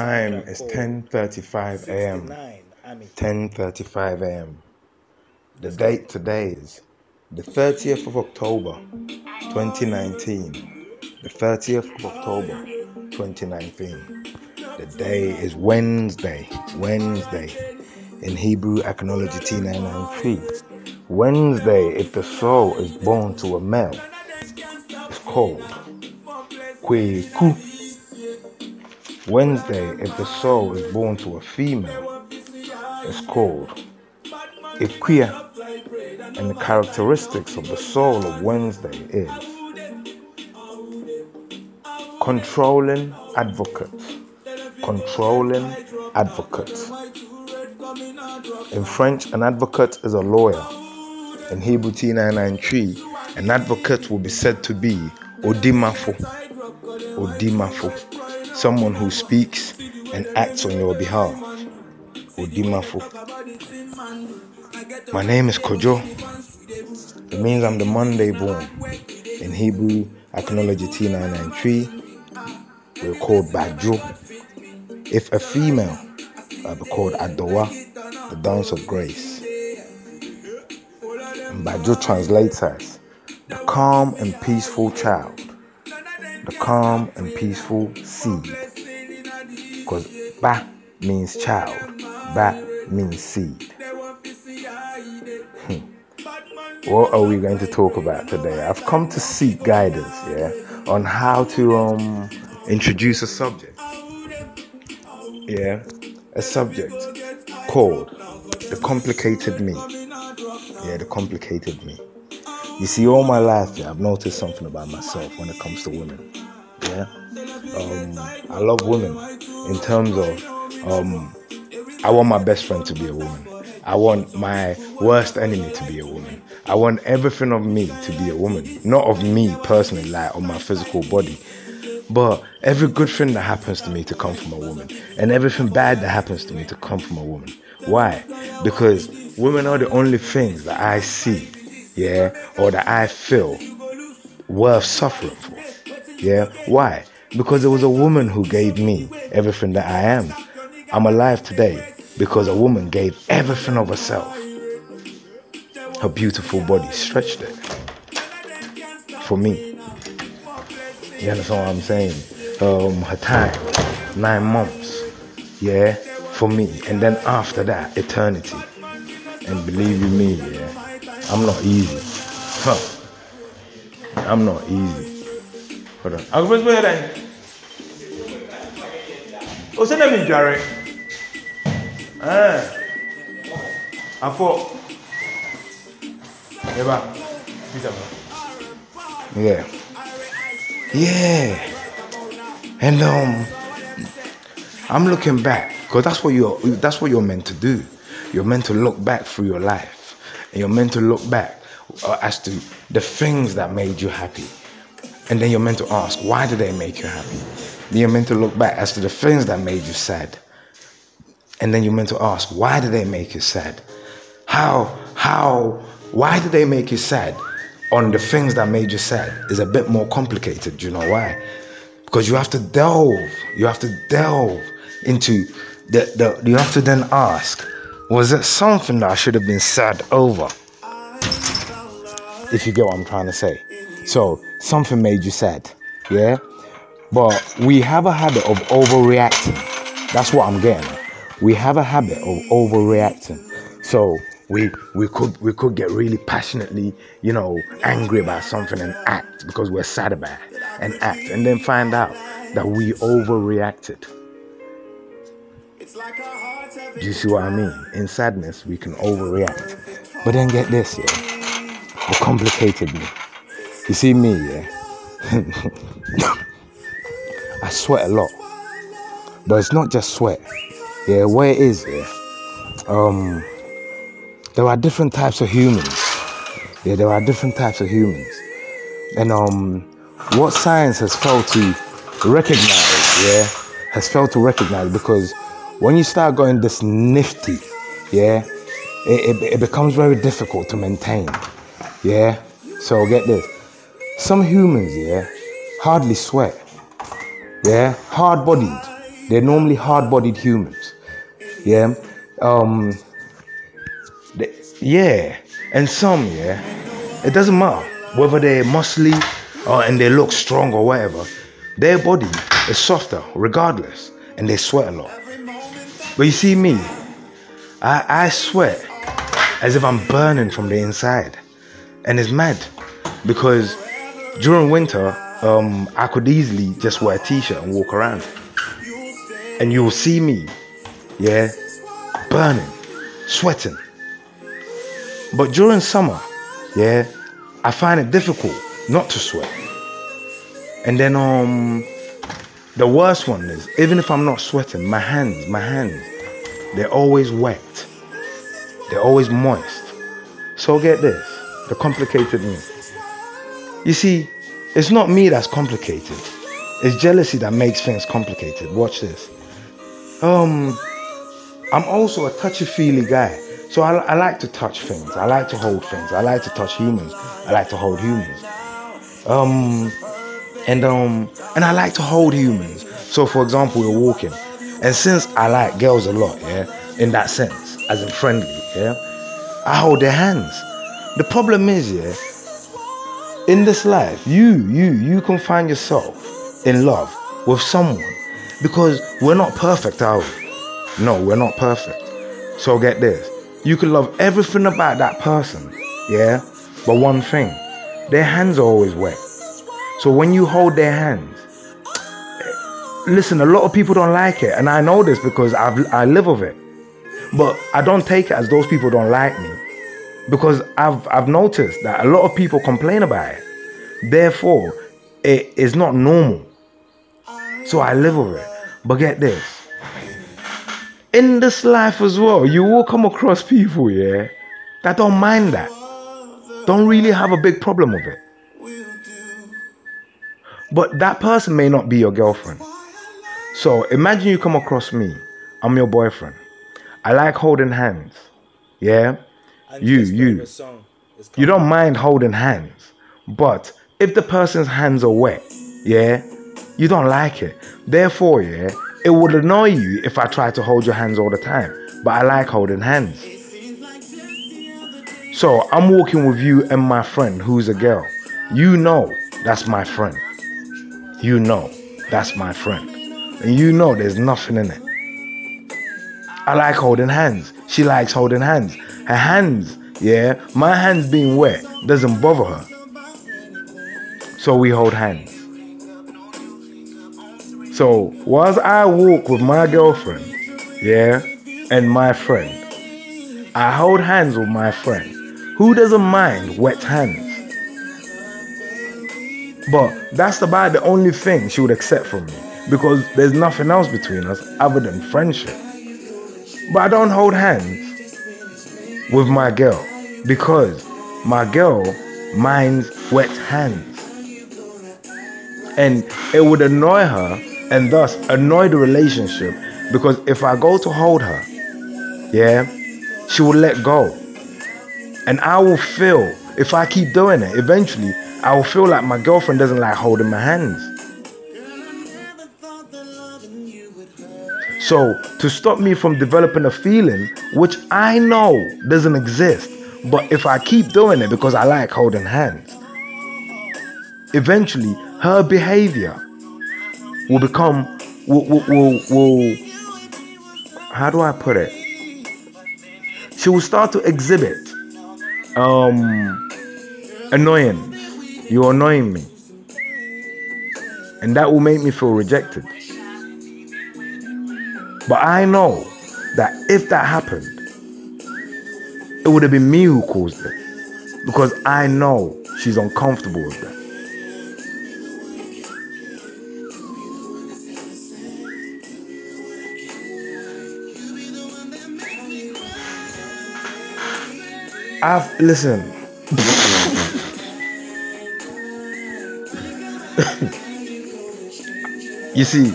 time is 10:35 a.m. 10:35 a.m. The date today is the 30th of October 2019. The 30th of October 2019. The day is Wednesday. In Hebrew Ethnology T993. Wednesday, if the soul is born to a male, it's called Kweku. Wednesday, if the soul is born to a female, it's called Equia. And the characteristics of the soul of Wednesday is controlling advocate. Controlling advocate. In French, an advocate is a lawyer. In Hebrew T993, an advocate will be said to be Odimafo. Odimafo. Someone who speaks and acts on your behalf. Odimafo. My name is Kojo. It means I'm the Monday born. In Hebrew Ethnology T993, we're called Badjo. If a female, I'll be called Adowa, the dance of grace. And Badjo translates as the calm and peaceful child, the calm and peaceful seed. Because Ba means child, Ba means seed. What are we going to talk about today? I've come to seek guidance, on how to introduce a subject. A subject called the complicated me. The complicated me. You see, all my life, I've noticed something about myself when it comes to women. I love women in terms of I want my best friend to be a woman. I want my worst enemy to be a woman. I want everything of me to be a woman. Not of me personally, like on my physical body, but every good thing that happens to me to come from a woman, and everything bad that happens to me to come from a woman. Why? Because women are the only things that I see, or that I feel worth suffering for. Why? Because it was a woman who gave me everything that I am. I'm alive today because a woman gave everything of herself. Her beautiful body stretched it for me. You understand what I'm saying? Her time, 9 months, for me. And then after that, eternity. And believe you me, I'm not easy. I'm not easy. Hold on. I'll go then. What's the name, Jared? I thought. And I'm looking back, because that's what you're meant to do. You're meant to look back through your life, and you're meant to look back as to the things that made you happy, and then you're meant to ask, why did they make you happy? Then you're meant to look back as to the things that made you sad, and then you're meant to ask, why did they make you sad? Why did they make you sad? On the things that made you sad is a bit more complicated. Do you know why? Because you have to delve into you have to then ask, was it something that I should have been sad over? If you get what I'm trying to say. So something made you sad, but we have a habit of overreacting. That's what I'm getting at. We have a habit of overreacting. So we could get really passionately, angry about something and act because we're sad about it, and then find out that we overreacted. Do you see what I mean? In sadness, we can overreact. But then get this, the complicated me. You see me, I sweat a lot. But it's not just sweat. What it is, there are different types of humans. There are different types of humans. And what science has failed to recognize, because when you start going this nifty, it becomes very difficult to maintain. So get this. Some humans, hardly sweat. Hard-bodied. They're normally hard-bodied humans. Yeah. Yeah. And some, yeah, it doesn't matter whether they're muscly and they look strong or whatever. Their body is softer regardless, and they sweat a lot. But you see me, I sweat as if I'm burning from the inside. And it's mad because during winter, I could easily just wear a t-shirt and walk around. And you'll see me, yeah, burning, sweating. But during summer, yeah, I find it difficult not to sweat. And then the worst one is, even if I'm not sweating, my hands, they're always wet. They're always moist. So get this, the complicated me. You see, it's not me that's complicated. It's jealousy that makes things complicated. Watch this. I'm also a touchy-feely guy. So I like to touch things. I like to hold things. I like to touch humans. I like to hold humans. And I like to hold humans. So for example, we're walking. And since I like girls a lot, yeah, in that sense, as in friendly, yeah, I hold their hands. The problem is, yeah, in this life, you can find yourself in love with someone because we're not perfect, are we? No, we're not perfect. So get this. You can love everything about that person, yeah, but one thing, their hands are always wet. So when you hold their hands, listen, a lot of people don't like it, and I know this because I live with it. But I don't take it as those people don't like me, because I've noticed that a lot of people complain about it. Therefore, it is not normal. So I live with it. But get this. In this life as well, you will come across people, yeah, that don't mind that. Don't really have a big problem with it. But that person may not be your girlfriend. So imagine you come across me. I'm your boyfriend. I like holding hands. Yeah? You don't mind holding hands. But if the person's hands are wet, yeah, you don't like it. Therefore, yeah, it would annoy you if I try to hold your hands all the time. But I like holding hands. So I'm walking with you and my friend who's a girl. You know that's my friend. You know that's my friend. And you know there's nothing in it. I like holding hands. She likes holding hands. Her hands, yeah, my hands being wet doesn't bother her. So we hold hands. So whilst I walk with my girlfriend, yeah, and my friend, I hold hands with my friend. Who doesn't mind wet hands? But that's about the only thing she would accept from me, because there's nothing else between us other than friendship. But I don't hold hands with my girl because my girl minds wet hands. And it would annoy her and thus annoy the relationship, because if I go to hold her, yeah, she will let go. And I will feel, if I keep doing it, eventually I will feel like my girlfriend doesn't like holding my hands. So to stop me from developing a feeling, which I know doesn't exist, but if I keep doing it because I like holding hands, eventually her behavior will become, how do I put it? She will start to exhibit annoyance. You're annoying me. And that will make me feel rejected. But I know that if that happened, it would have been me who caused it. Because I know she's uncomfortable with that. Listen. You see,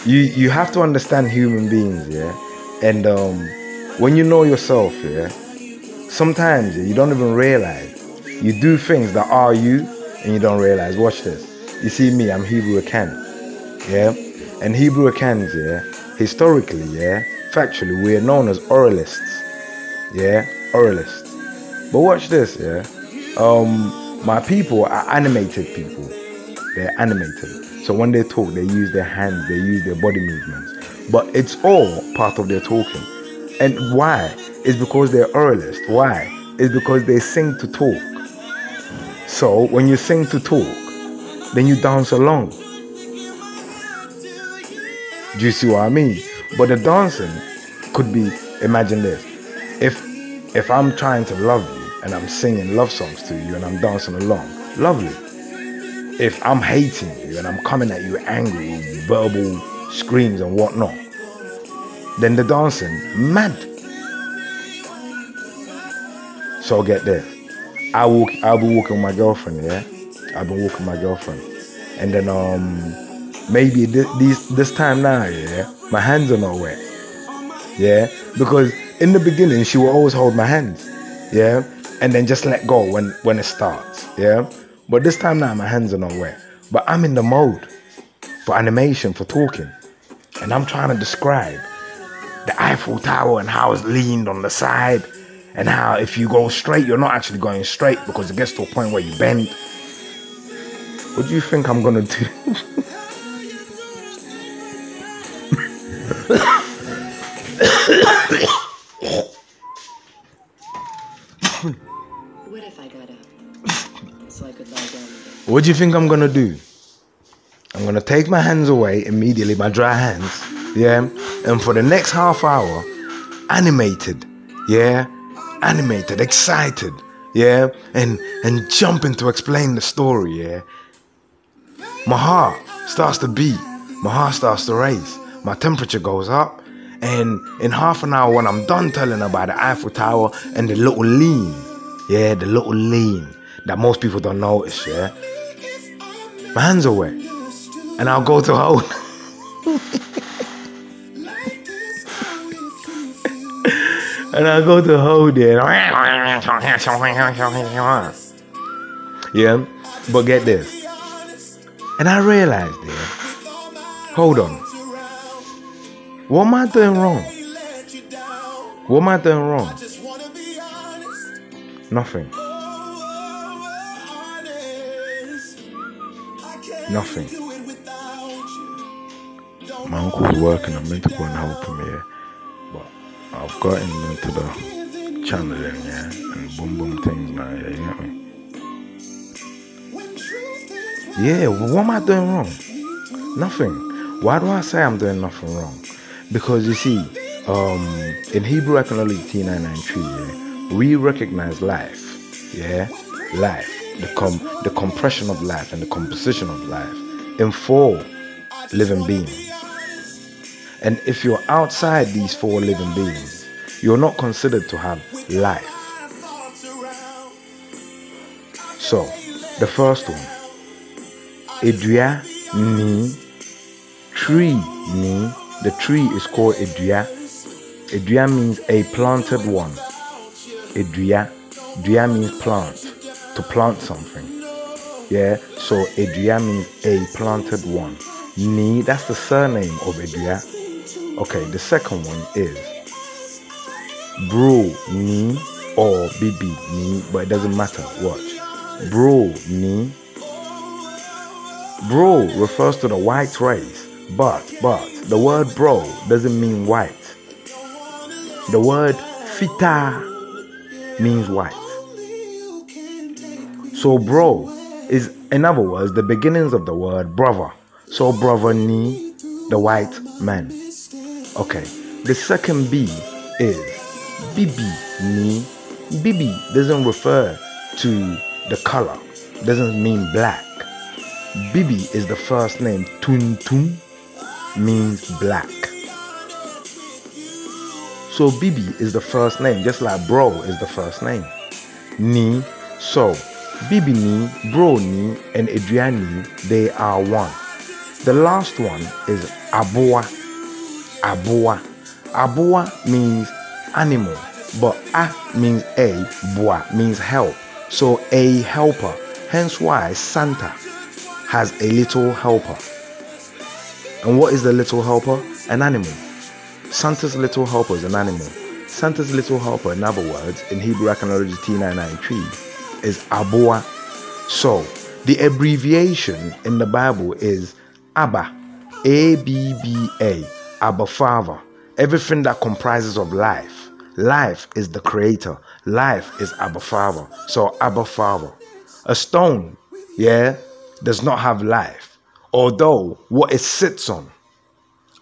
you have to understand human beings, yeah? And when you know yourself, yeah, sometimes you don't even realize. You do things that are you, and you don't realize. Watch this. You see me, I'm Hebrew Akan, yeah? And Hebrew Akans, yeah, historically, yeah, factually, we are known as oralists. Yeah, oralists. But watch this, yeah. My people are animated people. They're animated. So when they talk, they use their hands, they use their body movements. But it's all part of their talking. And why? It's because they're oralists. Why? It's because they sing to talk. So when you sing to talk, then you dance along. Do you see what I mean? But the dancing could be, imagine this. If I'm trying to love you and I'm singing love songs to you and I'm dancing along, lovely. If I'm hating you and I'm coming at you angry with verbal screams and whatnot, then the dancing, mad. So get this. I'll be walking with my girlfriend, yeah? I've been walking with my girlfriend. And then maybe this time now, yeah, my hands are not wet. Yeah? Because in the beginning she will always hold my hands. Yeah? And then just let go when it starts. Yeah? But this time now my hands are not wet. But I'm in the mode for animation, for talking. And I'm trying to describe the Eiffel Tower and how it's leaned on the side. And how if you go straight, you're not actually going straight because it gets to a point where you bend. What do you think I'm gonna do? What if I got up so I could lie down again? What do you think I'm gonna do? I'm gonna take my hands away immediately, my dry hands, yeah? And for the next half hour, animated, yeah? Animated, excited, yeah? And jumping to explain the story, yeah? My heart starts to beat, my heart starts to race, my temperature goes up, and in half an hour when I'm done telling about the Eiffel Tower and the little lean, yeah, the little lean that most people don't notice, yeah? My hands are wet, and I'll go to hold. And I go to hold it. Yeah, but get this. And I realized, yeah, hold on. What am I doing wrong? What am I doing wrong? Nothing. Nothing. My uncle's working. I'm meant to go and help him here. But I've got him into the channeling, yeah, and boom boom things now, yeah, you get me? Yeah, well, what am I doing wrong? Nothing. Why do I say I'm doing nothing wrong? Because you see, in Hebrew Ethnology T993, yeah, we recognize life, yeah, life, the compression of life and the composition of life in 4 living beings. And if you're outside these 4 living beings, you're not considered to have life. So, the first one, Edua ni tree ni. The tree is called Edua. Edua means a planted one. Edua. Dua means plant. To plant something. Yeah. So Edua means a planted one. Ni, that's the surname of Edua. Okay, the second one is Bro ni or Bibi ni, but it doesn't matter. Watch. Bro ni. Bro refers to the white race, but the word bro doesn't mean white. The word fita means white. So bro is, in other words, the beginnings of the word brother. So brother ni, the white man. Okay, the second B is Bibi ni. Bibi doesn't refer to the color, doesn't mean black. Bibi is the first name. Tuntun means black. So Bibi is the first name, just like bro is the first name. Ni, so Bibi ni, bro ni, and Adriani, they are one. The last one is Aboa. Aboa. Aboa means animal, but A means a, Boa means help. So a helper. Hence why Santa has a little helper. And what is the little helper? An animal. Santa's little helper is an animal. Santa's little helper, in other words, in Hebrew Iconology T993, is Aboa. So, the abbreviation in the Bible is Abba. A-B-B-A. Abba Father. Everything that comprises of life. Life is the creator. Life is Abba Father. So, Abba Father. A stone, does not have life. Although what it sits on,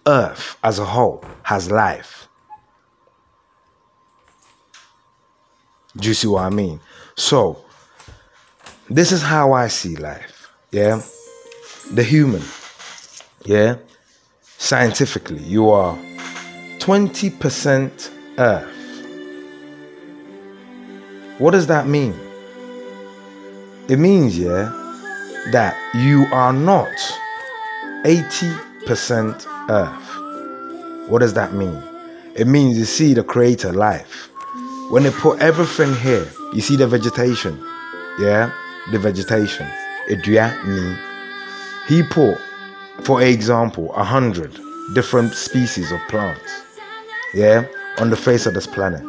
earth as a whole, has life. Do you see what I mean? So, this is how I see life. The human. Scientifically, you are 20% earth. What does that mean? It means, that you are not 80% earth. What does that mean? It means you see the creator life. When they put everything here, you see the vegetation. The vegetation. He put, for example, 100 different species of plants. On the face of this planet.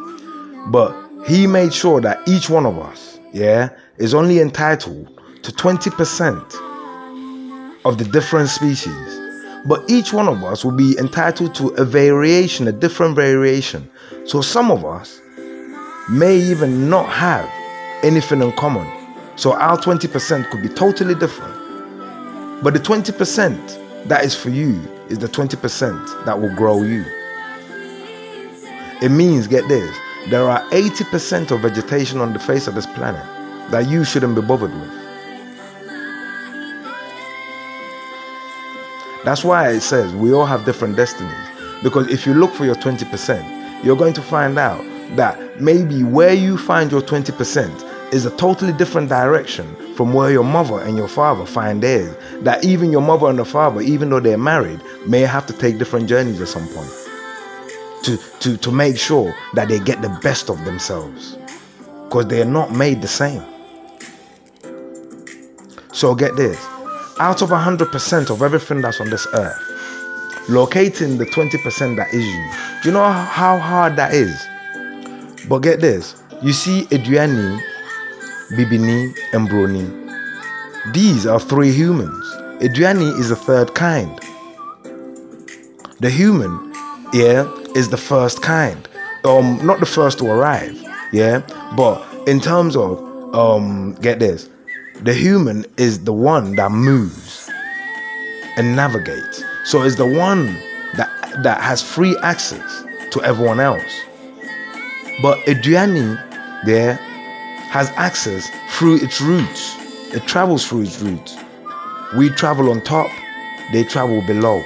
But he made sure that each one of us, is only entitled to 20% of the different species. But each one of us will be entitled to a variation, a different variation. So some of us may even not have anything in common. So our 20% could be totally different. But the 20% that is for you is the 20% that will grow you. It means, get this, there are 80% of vegetation on the face of this planet that you shouldn't be bothered with. That's why it says we all have different destinies. Because if you look for your 20%, you're going to find out that maybe where you find your 20% is a totally different direction from where your mother and your father find theirs. That even your mother and the father, even though they're married, may have to take different journeys at some point to make sure that they get the best of themselves. Because they are not made the same. So get this. Out of 100% of everything that's on this earth, locating the 20% that is you. Do you know how hard that is? But get this. You see Adriani, Bibini, and Broni. These are three humans. Adriani is the third kind. The human, is the first kind. Not the first to arrive. But in terms of, get this. The human is the one that moves and navigates. So it's the one that has free access to everyone else. But Adriani has access through its roots. It travels through its roots. We travel on top, they travel below.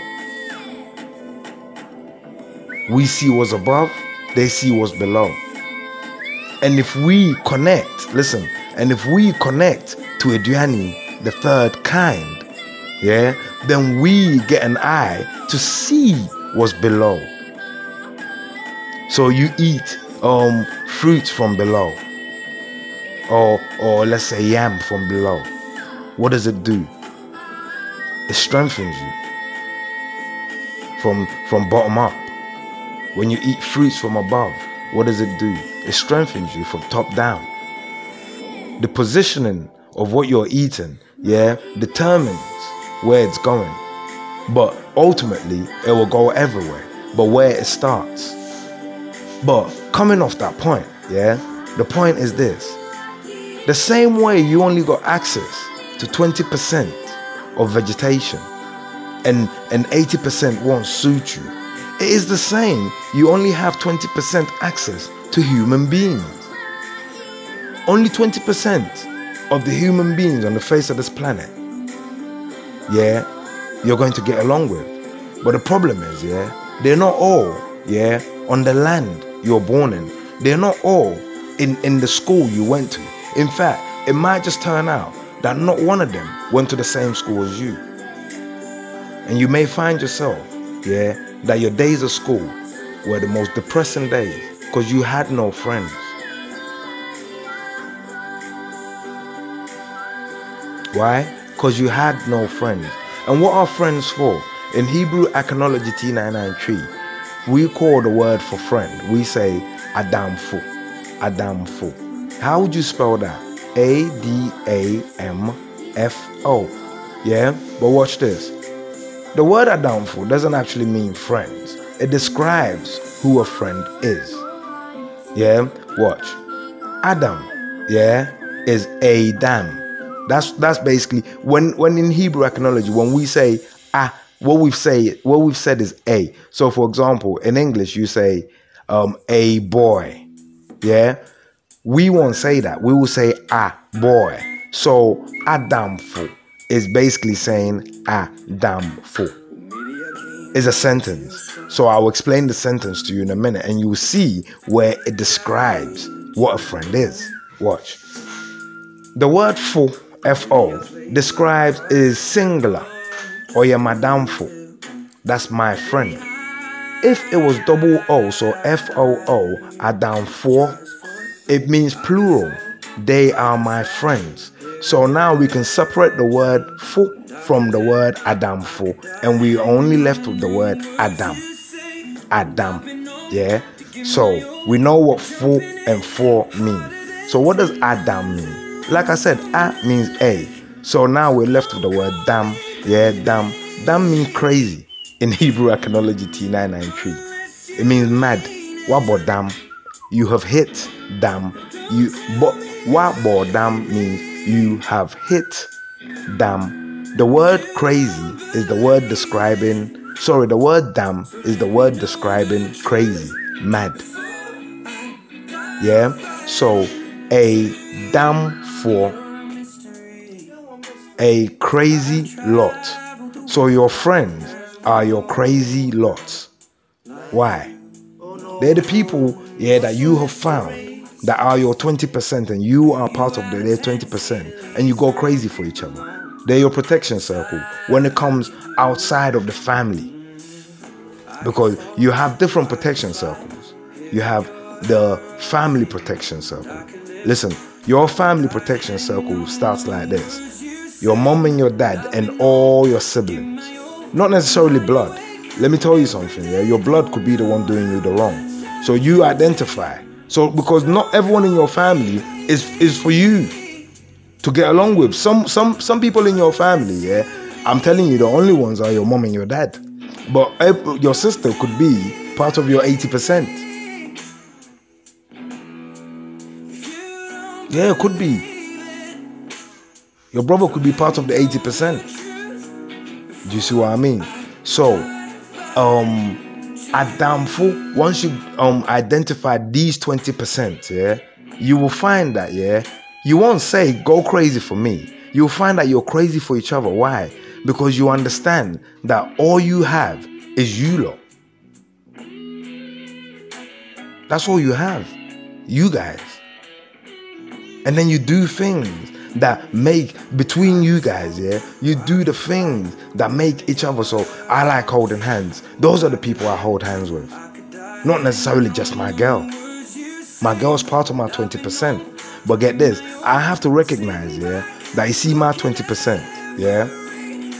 We see what's above, they see what's below. And if we connect, listen, and if we connect to Adriani, the third kind, then we get an eye to see what's below. So you eat fruits from below, or let's say yam from below. What does it do? It strengthens you from bottom up. When you eat fruits from above, what does it do? It strengthens you from top down. The positioning of what you're eating, determines where it's going. But ultimately, it will go everywhere. But where it starts. But coming off that point, the point is this. The same way you only got access to 20% of vegetation and 80% won't suit you. It is the same. You only have 20% access to human beings. Only 20% of the human beings on the face of this planet, you're going to get along with. But the problem is, they're not all, on the land you're born in. They're not all in the school you went to. In fact, it might just turn out that not one of them went to the same school as you. And you may find yourself, that your days of school were the most depressing days because you had no friends. Why? Because you had no friends. And what are friends for? In Hebrew Iconology T993, we call the word for friend, we say Adamfo. Adamfo. How would you spell that? Adamfo. Yeah? But watch this. The word Adamfo doesn't actually mean friends. It describes who a friend is. Yeah? Watch. Adam, yeah, is Adam. That's basically when in Hebrew iconology, when we say what we've said is a. So for example, in English you say a boy. Yeah? We won't say that. We will say a boy. So Adamfo is basically saying Adamfo. It's a sentence. So I'll explain the sentence to you in a minute and you will see where it describes what a friend is. Watch. The word fo, F-O, describes is singular. Or your madam fo. That's my friend. If it was double O, so F-O-O, Adam fo, it means plural. They are my friends. So now we can separate the word fo from the word Adamfo, and we only left with the word Adam. Adam. Yeah? So we know what fo and for mean. So what does Adam mean? Like I said, A means A. So now we're left with the word dam. Yeah, dam. Dam means crazy in Hebrew Iconology T993. It means mad. Wabo dam. You have hit dam. But wabo dam means you have hit dam. The word crazy is the word describing, the word dam is the word describing crazy, mad. Yeah? So a dam for a crazy lot. So your friends are your crazy lots. Why? They're the people, yeah, that you have found that are your 20% and you are part of their 20% and you go crazy for each other. They're your protection circle when it comes outside of the family. Because you have different protection circles. You have the family protection circle. Listen, your family protection circle starts like this. Your mom and your dad and all your siblings. Not necessarily blood. Let me tell you something, yeah? Your blood could be the one doing you the wrong. So you identify. So because not everyone in your family is for you to get along with. Some people in your family, yeah, I'm telling you, the only ones are your mom and your dad. But your sister could be part of your 80%. Yeah, it could be. Your brother could be part of the 80%. Do you see what I mean? So, Adamfo, once you identify these 20%, yeah, you will find that, yeah, you won't say go crazy for me. You'll find that you're crazy for each other. Why? Because you understand that all you have is you lot. That's all you have. You guys. And then you do things that make, between you guys, yeah, you do the things that make each other. So I like holding hands. Those are the people I hold hands with. Not necessarily just my girl. My girl's part of my 20%. But get this, I have to recognize, yeah, that you see my 20%, yeah.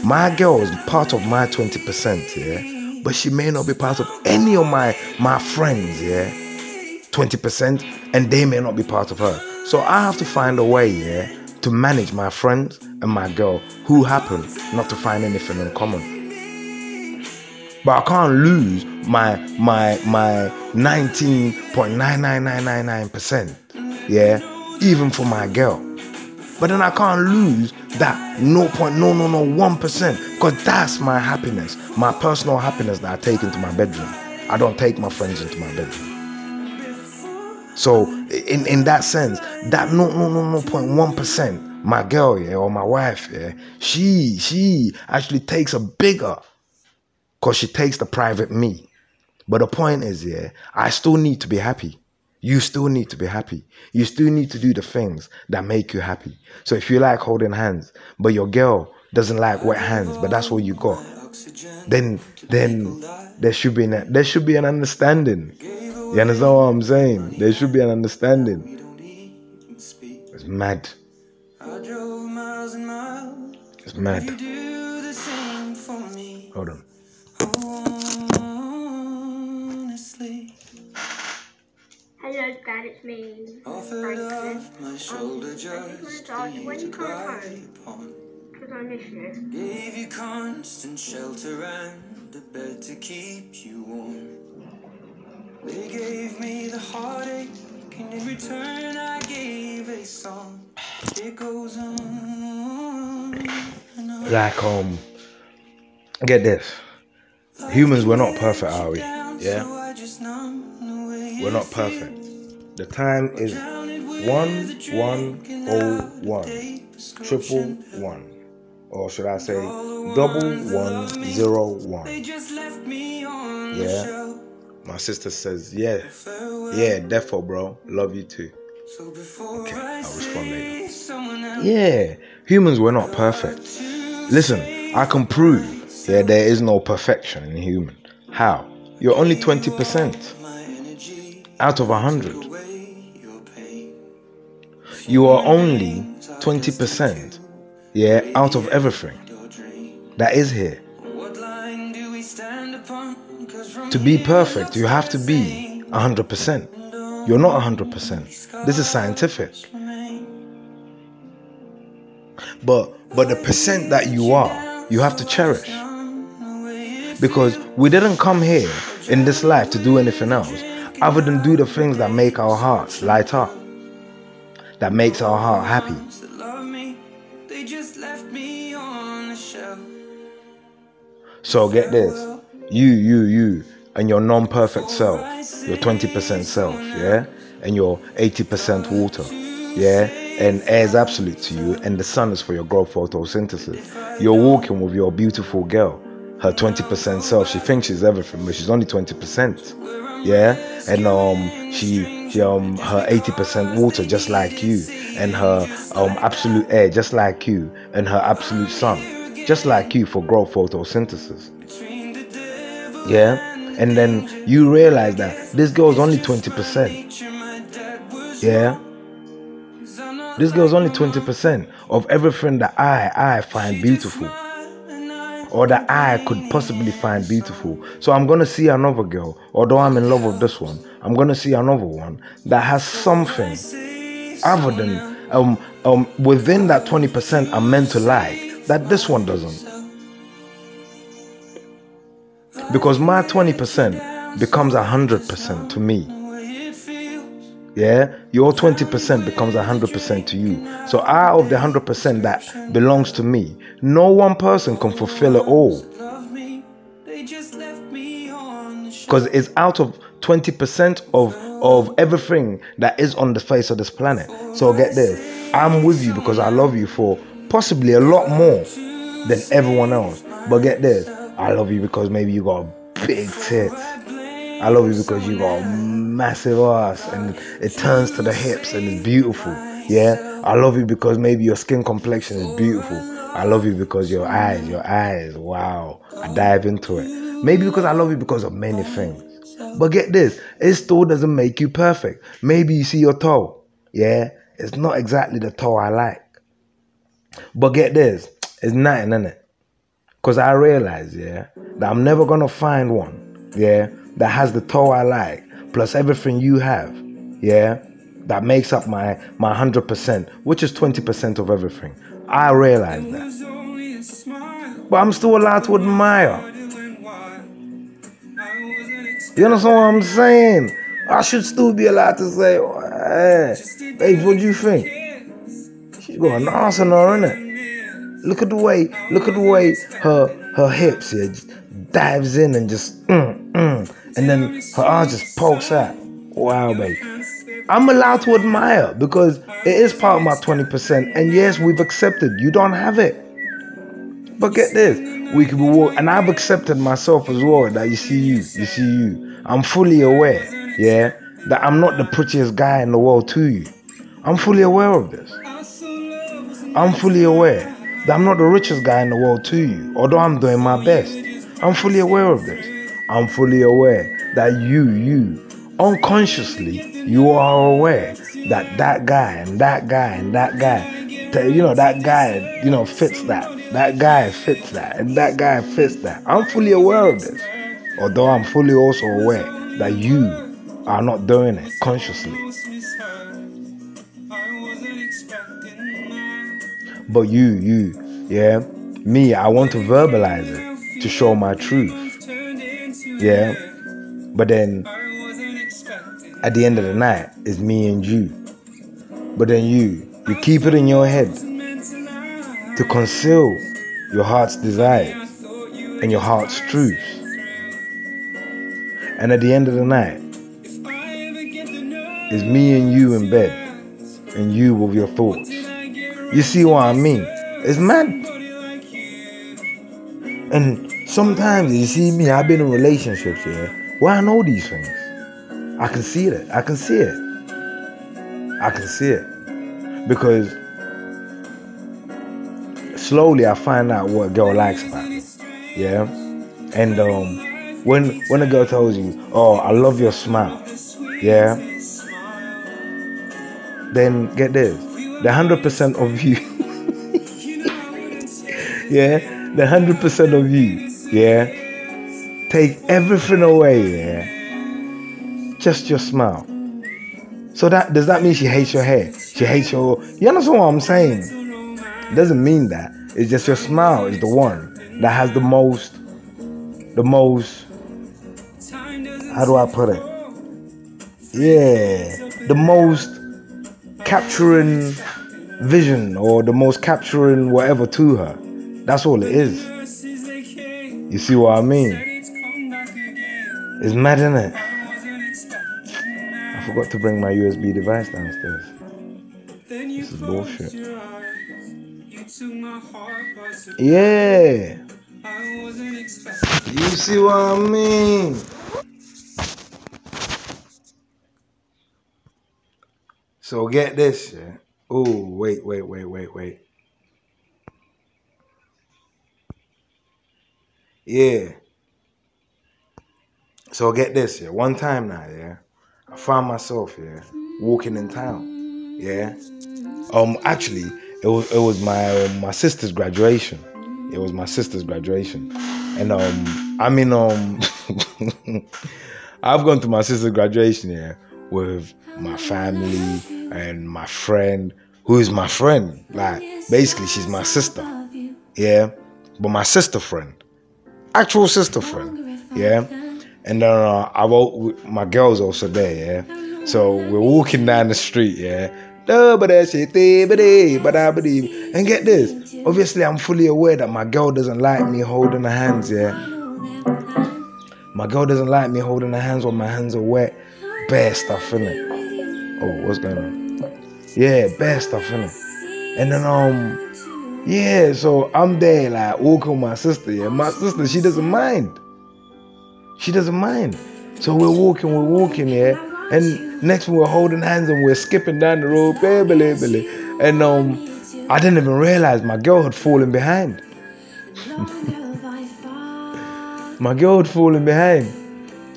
My girl is part of my 20%, yeah. But she may not be part of any of my friends, yeah, 20%, and they may not be part of her. So I have to find a way, yeah, to manage my friends and my girl who happen not to find anything in common. But I can't lose my 19.99999%, yeah, even for my girl. But then I can't lose that 0.001%, because that's my happiness, my personal happiness that I take into my bedroom. I don't take my friends into my bedroom. So in that sense, that 0.1%, my girl, yeah, or my wife, yeah, she actually takes a bigger, because she takes the private me. But the point is, yeah, I still need to be happy. You still need to be happy. You still need to do the things that make you happy. So if you like holding hands, but your girl doesn't like wet hands, but that's what you got, then there should be an understanding. You understand what I'm saying? There should be an understanding. It's mad. It's mad. Hold on. know, Dad, it's me, Franklin. I just wanted to ask you, when you come home, because I miss you. Gave you constant shelter and a bed to keep you warm. They gave me the heartache, and in return I gave a song. It goes on and on. Like, get this. Humans, we're not perfect, are we? Yeah? We're not perfect. The time is 1101, 111, or should I say 1101? Yeah. My sister says, yeah, therefore, bro, love you too. Okay, I'll respond later. Yeah, humans, we're not perfect. Listen, I can prove, there is no perfection in human. How? You're only 20% out of 100. You are only 20%, out of everything that is here. To be perfect, you have to be 100%. You're not 100%. This is scientific. But the percent that you are, you have to cherish. Because we didn't come here in this life to do anything else other than do the things that make our hearts light up, that makes our heart happy. So get this, you and your non-perfect self, your 20% self, and your 80% water, and air is absolute to you, and the sun is for your growth photosynthesis. You're walking with your beautiful girl, her 20% self. She thinks she's everything, but she's only 20%, and she her 80% water, just like you, and her absolute air, just like you, and her absolute sun, just like you, for growth photosynthesis. And then you realize that this girl's only 20%. This girl's only 20% of everything that I find beautiful, or that I could possibly find beautiful. So I'm gonna see another girl, although I'm in love with this one, I'm gonna see another one that has something other than within that 20% I'm meant to like, that this one doesn't. Because my 20% becomes 100% to me. Your 20% becomes 100% to you. So out of the 100% that belongs to me, no one person can fulfill it all. Because it's out of 20% of everything that is on the face of this planet. So get this, I'm with you because I love you for possibly a lot more than everyone else. But get this, I love you because maybe you got big tits. I love you because you got a massive ass and it turns to the hips and it's beautiful. I love you because maybe your skin complexion is beautiful. I love you because your eyes, wow, I dive into it. Maybe because I love you because of many things. But get this, it still doesn't make you perfect. Maybe you see your toe. It's not exactly the toe I like. But get this, it's nothing, innit? Because I realize, that I'm never going to find one, that has the toe I like, plus everything you have, that makes up my 100%, which is 20% of everything. I realize that. But I'm still allowed to admire. You understand what I'm saying? I should still be allowed to say, hey, babe, what do you think? She's got an ass on her, innit? Look at the way her hips just dives in and just and then her arm just pokes out. Wow, babe. I'm allowed to admire because it is part of my 20%. And yes, we've accepted you don't have it. But get this, we could be and I've accepted myself as well. That you see you. I'm fully aware, that I'm not the prettiest guy in the world to you. I'm fully aware of this. I'm fully aware that I'm not the richest guy in the world to you, although I'm doing my best. I'm fully aware of this. I'm fully aware that you, unconsciously, you are aware that that guy and that guy and that guy, that guy, fits that. That guy fits that, and that guy fits that. I'm fully aware of this, although I'm fully also aware that you are not doing it consciously. But yeah, me, I want to verbalize it to show my truth. Yeah, but then at the end of the night, it's me and you. But then you keep it in your head to conceal your heart's desire and your heart's truth. And at the end of the night, it's me and you in bed, and you with your thoughts. You see what I mean? It's mad. And sometimes, you see me, I've been in relationships, yeah, where I know these things. I can see it. I can see it. I can see it. Because slowly I find out what a girl likes about me. Yeah? And when a girl tells you, oh, I love your smile, yeah, then get this, the 100% of you, yeah, the 100% of you, yeah, take everything away, yeah, just your smile. So does that mean she hates your hair? She hates you understand what I'm saying? It doesn't mean that. It's just your smile is the one that has the most, how do I put it? Yeah, the most capturing vision, or the most capturing whatever to her. That's all it is. You see what I mean? It's mad, isn't it? I forgot to bring my USB device downstairs. This is bullshit. Yeah. You see what I mean? So get this, yeah. Oh, wait. Yeah. So get this, yeah. One time now, yeah, I found myself, yeah, walking in town. Yeah. Actually, it was my sister's graduation. It was my sister's graduation. And I mean I've gone to my sister's graduation, yeah, with my family and my friend, who is my friend. Like, basically, she's my sister. Yeah. But my sister friend. Actual sister friend. Yeah. And then my girl's also there, yeah. So we're walking down the street, yeah. And get this. Obviously, I'm fully aware that my girl doesn't like me holding her hands, yeah. My girl doesn't like me holding her hands when my hands are wet. Bare stuff, innit? Oh, what's going on? Yeah, bare stuff, innit? And then, yeah, so I'm there, like, walking with my sister, yeah. My sister, she doesn't mind. She doesn't mind. So we're walking, yeah. And next we're holding hands and we're skipping down the road, baby. And I didn't even realize my girl had fallen behind. My girl had fallen behind.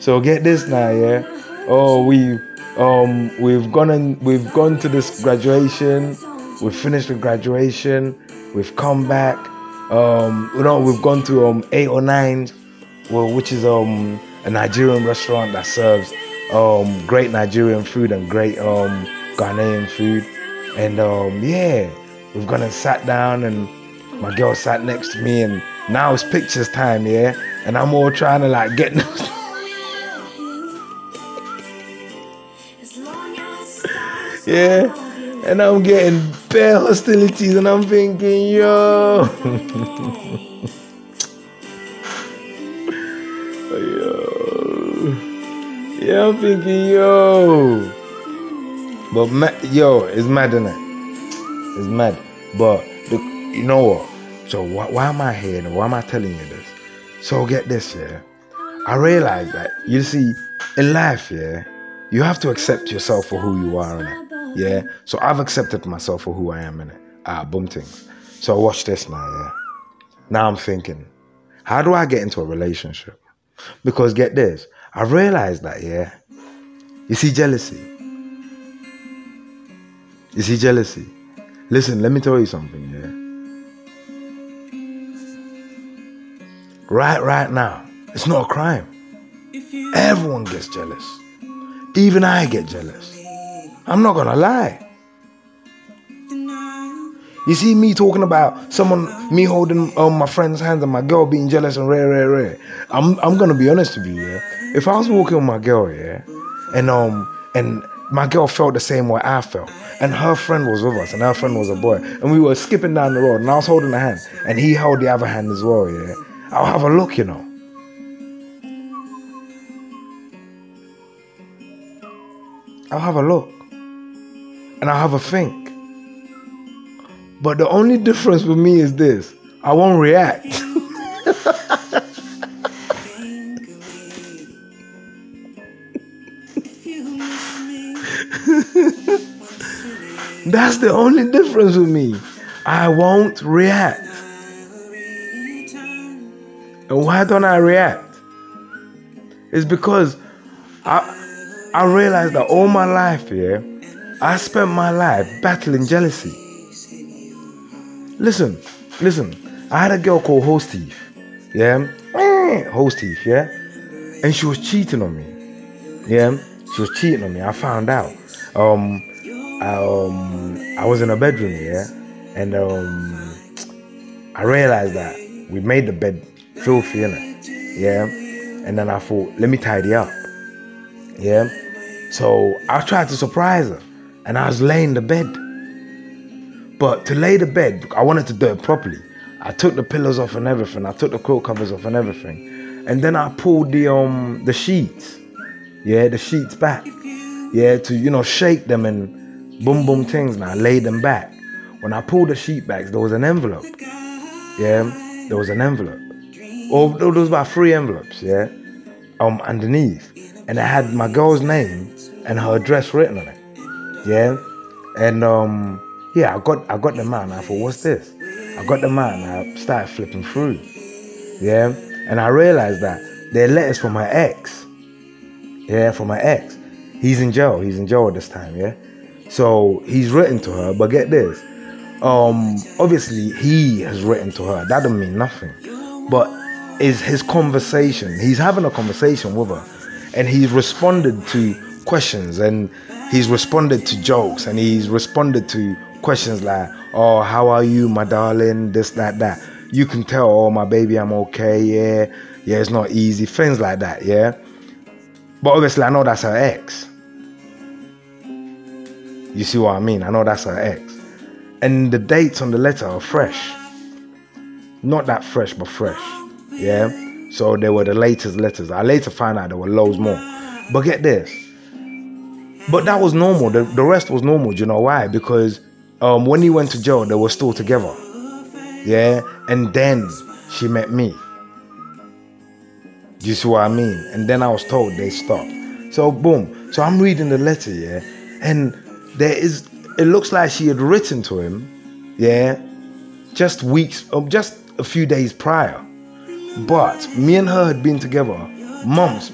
So get this now, yeah. Oh, we've gone to this graduation. We've finished the graduation. We've come back. We've gone to 8 or 9, which is a Nigerian restaurant that serves great Nigerian food and great Ghanaian food. And yeah, we've gone and sat down, and my girl sat next to me, and now it's pictures time, yeah. And I'm all trying to like get yeah, and I'm getting bare hostilities, and I'm thinking, yo. Yeah, I'm thinking, yo. But, it's mad, innit? It's mad. But, you know what? So, why am I here? And why am I telling you this? So, get this, yeah. I realize that, you see, in life, yeah, you have to accept yourself for who you are, innit? Yeah? So, I've accepted myself for who I am, innit? Boom things. So, watch this now, yeah. Now I'm thinking, how do I get into a relationship? Because, get this. I realized that, yeah, you see jealousy. Listen, let me tell you something, yeah. Right now, it's not a crime. Everyone gets jealous. even I get jealous. I'm not gonna lie. You see me talking about me holding my friend's hands and my girl being jealous and rare. I'm gonna be honest with you, yeah. If I was walking with my girl, yeah, and my girl felt the same way I felt, and her friend was with us, and her friend was a boy, and we were skipping down the road, and I was holding her hand, and he held the other hand as well, yeah, I'll have a look, you know. I'll have a look, and I'll have a think. But the only difference with me is this: I won't react. That's the only difference with me. I won't react. And why don't I react? It's because I realized that all my life, yeah, I spent my life battling jealousy. Listen. I had a girl called Hostif, yeah, Hostif, yeah, and she was cheating on me, yeah. She was cheating on me. I found out. I was in a bedroom, yeah, and I realized that we made the bed filthy, innit, yeah. And then I thought, let me tidy up, yeah. So I tried to surprise her, and I was laying the bed. But to lay the bed, I wanted to do it properly. I took the pillows off and everything. I took the quilt covers off and everything. And then I pulled the sheets. Yeah, the sheets back. Yeah, to, you know, shake them and boom things. And I laid them back. When I pulled the sheet back, there was an envelope. Yeah, there was an envelope. Or there was about 3 envelopes, yeah, underneath. And it had my girl's name and her address written on it. Yeah. And yeah, I got them out and I thought, what's this? I got them out and I started flipping through. Yeah. And I realized that they're letters from my ex. Yeah, from my ex. He's in jail at this time, yeah. So he's written to her, but get this. Obviously he has written to her. That doesn't mean nothing. But is his conversation. He's having a conversation with her. And he's responded to questions and he's responded to jokes and he's responded to questions like, oh, how are you, my darling, this, that. You can tell, oh, my baby, I'm okay, yeah, it's not easy, things like that, yeah. But obviously, I know that's her ex. You see what I mean? I know that's her ex. And the dates on the letter are fresh. Not that fresh, but fresh, yeah. So they were the latest letters. I later found out there were loads more. But get this. But that was normal. The rest was normal. Do you know why? Because when he went to jail, they were still together. Yeah. And then she met me. Do you see what I mean? And then I was told they stopped. So boom. So I'm reading the letter, yeah. And it looks like she had written to him, yeah, just a few days prior. But me and her had been together months.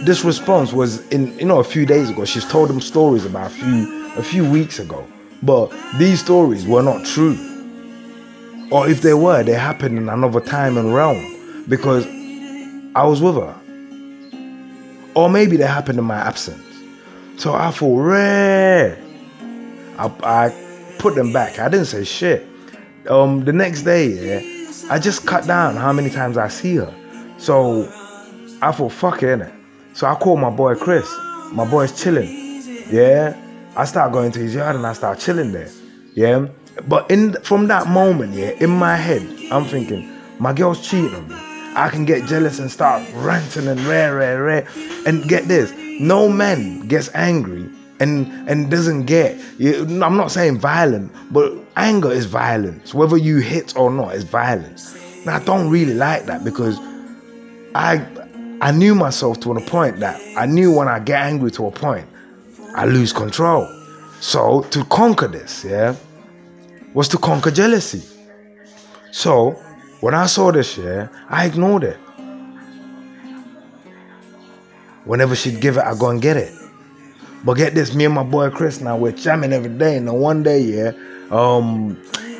This response was a few days ago. She's told him stories about a few weeks ago. But these stories were not true. Or if they were, they happened in another time and realm. Because I was with her. Or maybe they happened in my absence. So I thought, rare. I put them back. I didn't say shit. The next day, yeah, I just cut down how many times I see her. So I thought, fuck it, innit? So I called my boy Chris. My boy's chilling. Yeah. I start going to his yard and I start chilling there. Yeah. But from that moment, yeah, in my head, I'm thinking, my girl's cheating on me. I can get jealous and start ranting and rare. And get this, no man gets angry and doesn't get, I'm not saying violent, but anger is violence. Whether you hit or not is violence. And I don't really like that because I knew myself to a point that I knew when I get angry to a point, I lose control. So to conquer this, yeah, was to conquer jealousy. So when I saw this, yeah, I ignored it. Whenever she'd give it, I go and get it. But get this, me and my boy Chris now, we're jamming every day. And then one day, yeah,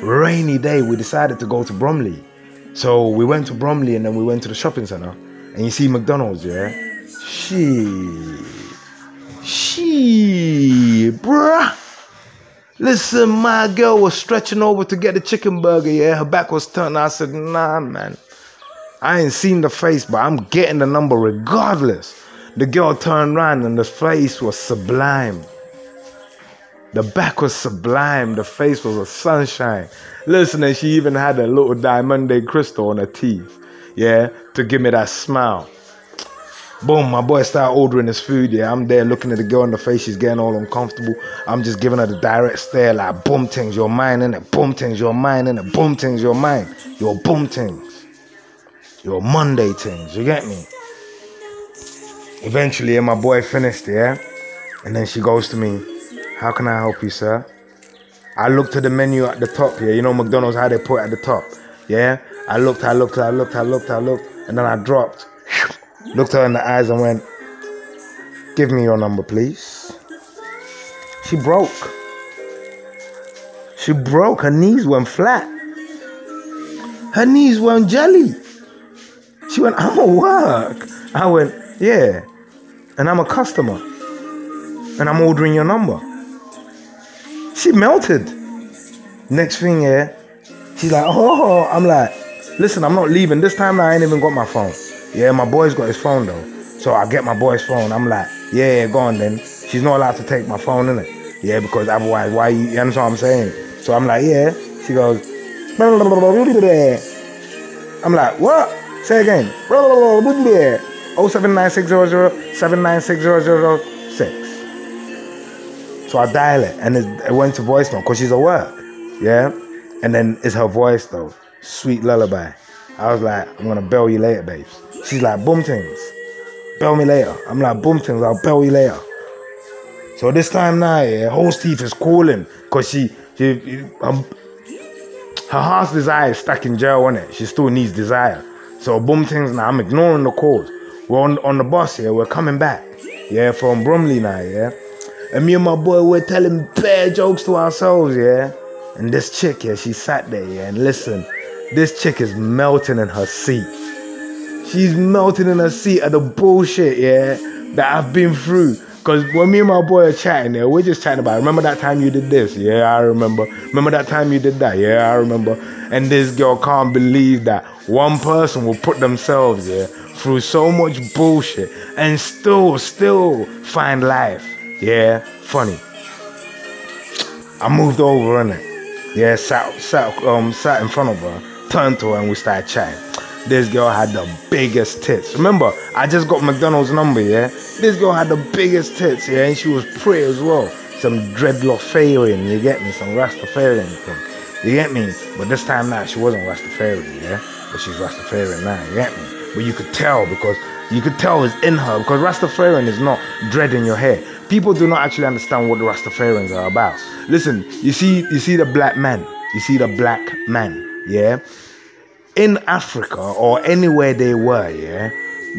rainy day, we decided to go to Bromley. So we went to Bromley and then we went to the shopping center. And you see McDonald's, yeah? Bruh. Listen, my girl was stretching over to get the chicken burger, yeah? Her back was turned. I said, nah, man. I ain't seen the face, but I'm getting the number regardless. The girl turned around and the face was sublime. The back was sublime. The face was a sunshine. Listen, and she even had a little diamond crystal on her teeth, yeah, to give me that smile. Boom, my boy started ordering his food, yeah. I'm there looking at the girl in the face. She's getting all uncomfortable. I'm just giving her the direct stare like, boom things, you're mine, innit? Boom things, you're mine, innit? Boom things, you're mine. You're boom things. You're Monday things, you get me? Eventually, yeah, my boy finished, yeah? And then she goes to me, how can I help you, sir? I looked at the menu at the top, yeah? You know McDonald's, how they put it at the top, yeah? I looked, and then I dropped. Looked her in the eyes and went, give me your number, please. She broke. Her knees went flat. Her knees went jelly. She went, I'm at work. I went, yeah. And I'm a customer. And I'm ordering your number. She melted. Next thing, yeah, she's like, oh. I'm like, listen, I'm not leaving. This time I ain't even got my phone. Yeah, my boy's got his phone though. So I get my boy's phone. I'm like, yeah, go on then. She's not allowed to take my phone, innit? Yeah, because otherwise, why you understand what I'm saying? So I'm like, yeah. She goes, I'm like, what? Say again. 0796007960006. So I dial it and it went to voicemail because she's at work. Yeah? And then it's her voice though. Sweet lullaby. I was like, I'm gonna bell you later, babes. She's like, boom things. Bell me later. I'm like, boom things, I'll bell you later. So this time now, yeah, Host Teeth is calling because her heart's desire is stuck in jail, isn't it? She still needs desire. So boom things now, I'm ignoring the calls. We're on the bus here, we're coming back. Yeah, from Bromley now, yeah. And me and my boy, we're telling bad jokes to ourselves, yeah. And this chick, yeah, she sat there, yeah, and listen, this chick is melting in her seat. She's melting in her seat at the bullshit, yeah, that I've been through. Because when me and my boy are chatting, yeah, we're just chatting about, remember that time you did this? Yeah, I remember. Remember that time you did that? Yeah, I remember. And this girl can't believe that one person will put themselves, yeah, through so much bullshit and still find life, yeah, funny. I moved over, innit? Yeah, sat in front of her, turned to her, and we started chatting. This girl had the biggest tits. Remember, I just got McDonald's number, yeah? This girl had the biggest tits, yeah? And she was pretty as well. Some dreadlock-farian, you get me? Some Rastafarian thing. You get me? But this time now, she wasn't Rastafarian, yeah? But she's Rastafarian now, you get me? But you could tell because, it's in her. Because Rastafarian is not dread in your hair. People do not actually understand what the Rastafarians are about. Listen, you see the black man. You see the black man, yeah? In Africa or anywhere they were, yeah,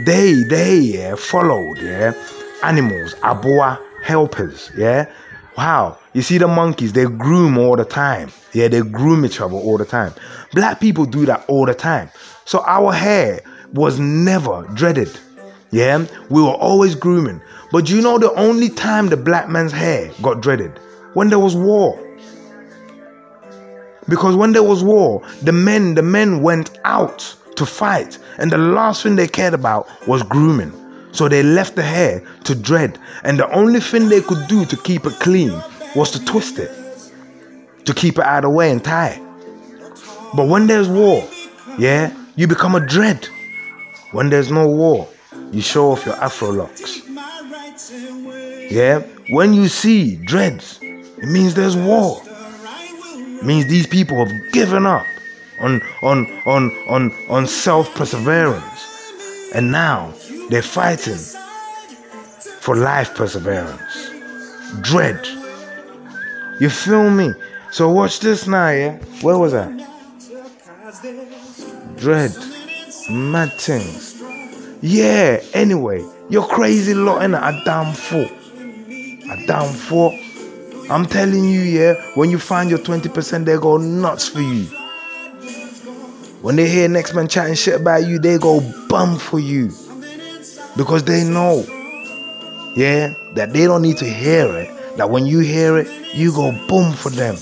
they followed, yeah, animals, aboa helpers, yeah. Wow, you see the monkeys, they groom all the time, yeah, they groom each other all the time. Black people do that all the time. So our hair was never dreaded, yeah. We were always grooming. But you know the only time the black man's hair got dreaded? When there was war. Because when there was war, the men went out to fight, and the last thing they cared about was grooming. So they left the hair to dread, and the only thing they could do to keep it clean was to twist it, to keep it out of the way and tie it. But when there's war, yeah, you become a dread. When there's no war, you show off your afro locks. Yeah, when you see dreads, it means there's war. It means these people have given up on self-perseverance, and now they're fighting for life perseverance. Dread. You feel me? So watch this now, yeah? Where was I? Dread. Mad things. Yeah, anyway, you're crazy lot, innit? A damn fool. I'm telling you, yeah, when you find your 20%, they go nuts for you. When they hear next man chatting shit about you, they go bum for you. because they know, yeah, that they don't need to hear it. That when you hear it, you go boom for them.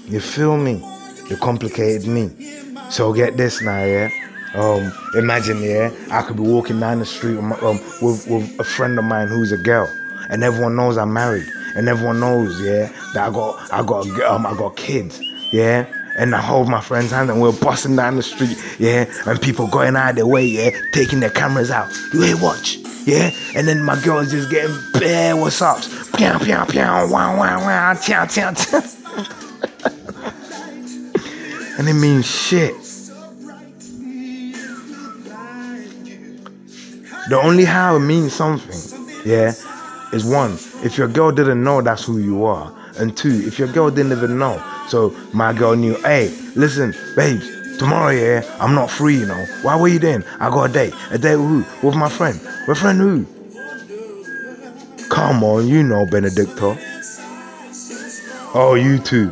You feel me? You complicated me. So get this now, yeah. Imagine, yeah, I could be walking down the street with a friend of mine who's a girl, and everyone knows I'm married, and everyone knows, yeah, that I got kids, yeah, and I hold my friend's hand and we're busting down the street, yeah, and people going out of their way, yeah, taking their cameras out. You ain't watch, yeah, and then my girl is just getting bare what's ups, pew pew pew, wow wow wow, tia tia tia, and it means shit. The only how it means something, yeah, is one, if your girl didn't know that's who you are, and two, if your girl didn't even know. So my girl knew, hey, listen, babes, tomorrow, yeah, I'm not free, you know. Why were you doing? I got a date. A date with who? With my friend. With friend who? Come on, you know Benedicto. Oh, you too.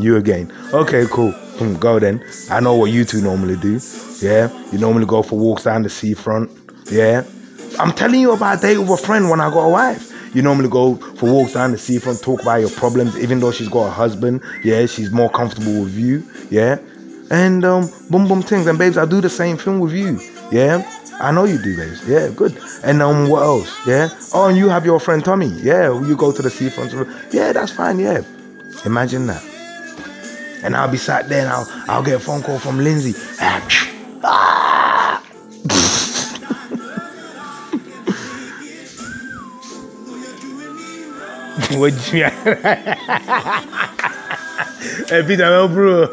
You again. Okay, cool. Go then. I know what you two normally do. Yeah, you normally go for walks down the seafront. Yeah, I'm telling you about a date with a friend when I got a wife. You normally go for walks down the seafront, talk about your problems, even though she's got a husband. Yeah, she's more comfortable with you. Yeah, and boom boom things. And babes, I do the same thing with you. Yeah, I know you do, babes. Yeah, good. And what else? Yeah. Oh, and you have your friend Tommy. Yeah, you go to the seafront. Yeah, that's fine. Yeah, imagine that. And I'll be sat there and I'll get a phone call from Lindsay. What you Hey, Peter, bro.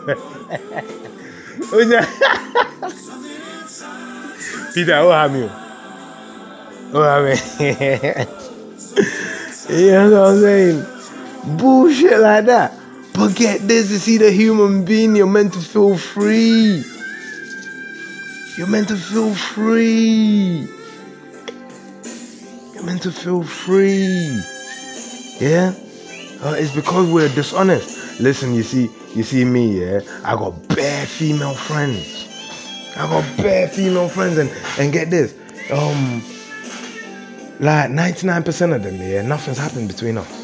Peter, what have you? What have you? You know what I'm saying? Bullshit like that. But get this, to see the human being, you're meant to feel free. You're meant to feel free. You're meant to feel free. Yeah? It's because we're dishonest. Listen, you see me, yeah? I got bare female friends. And get this. Like 99% of them, yeah, nothing's happened between us.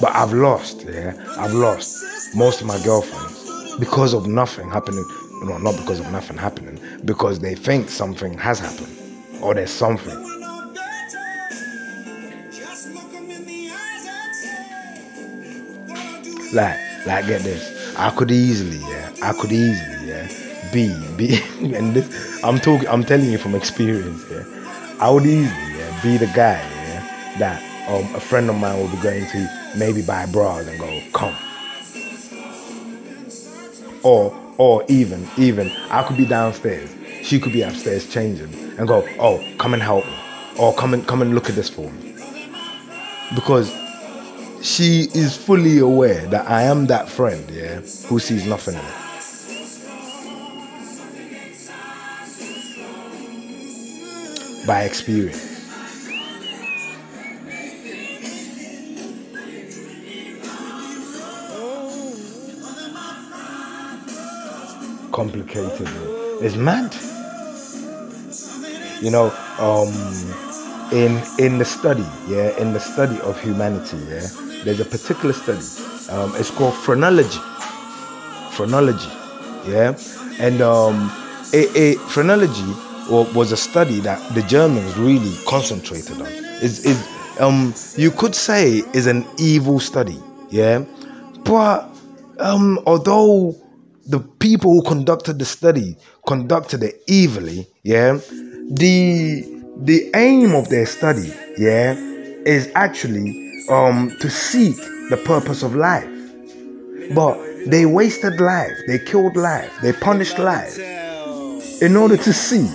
But I've lost most of my girlfriends because of nothing happening. No, not because of nothing happening, because they think something has happened or there's something. Like get this. I could easily, be and this I'm telling you from experience, yeah. I would easily be the guy, yeah, that a friend of mine will be going to maybe buy bras and go, come. Or even I could be downstairs, she could be upstairs changing and go, oh, come and help me, or come and look at this for me, because she is fully aware that I am that friend, yeah, who sees nothing in it. By experience. Complicated. It's mad. You know, in the study, yeah, in the study of humanity, yeah, there's a particular study. It's called phrenology. Yeah, and phrenology was a study that the Germans really concentrated on. You could say is an evil study, yeah, but although the people who conducted the study conducted it evilly, yeah, the aim of their study, yeah, is actually to seek the purpose of life. But they wasted life, they killed life, they punished life in order to seek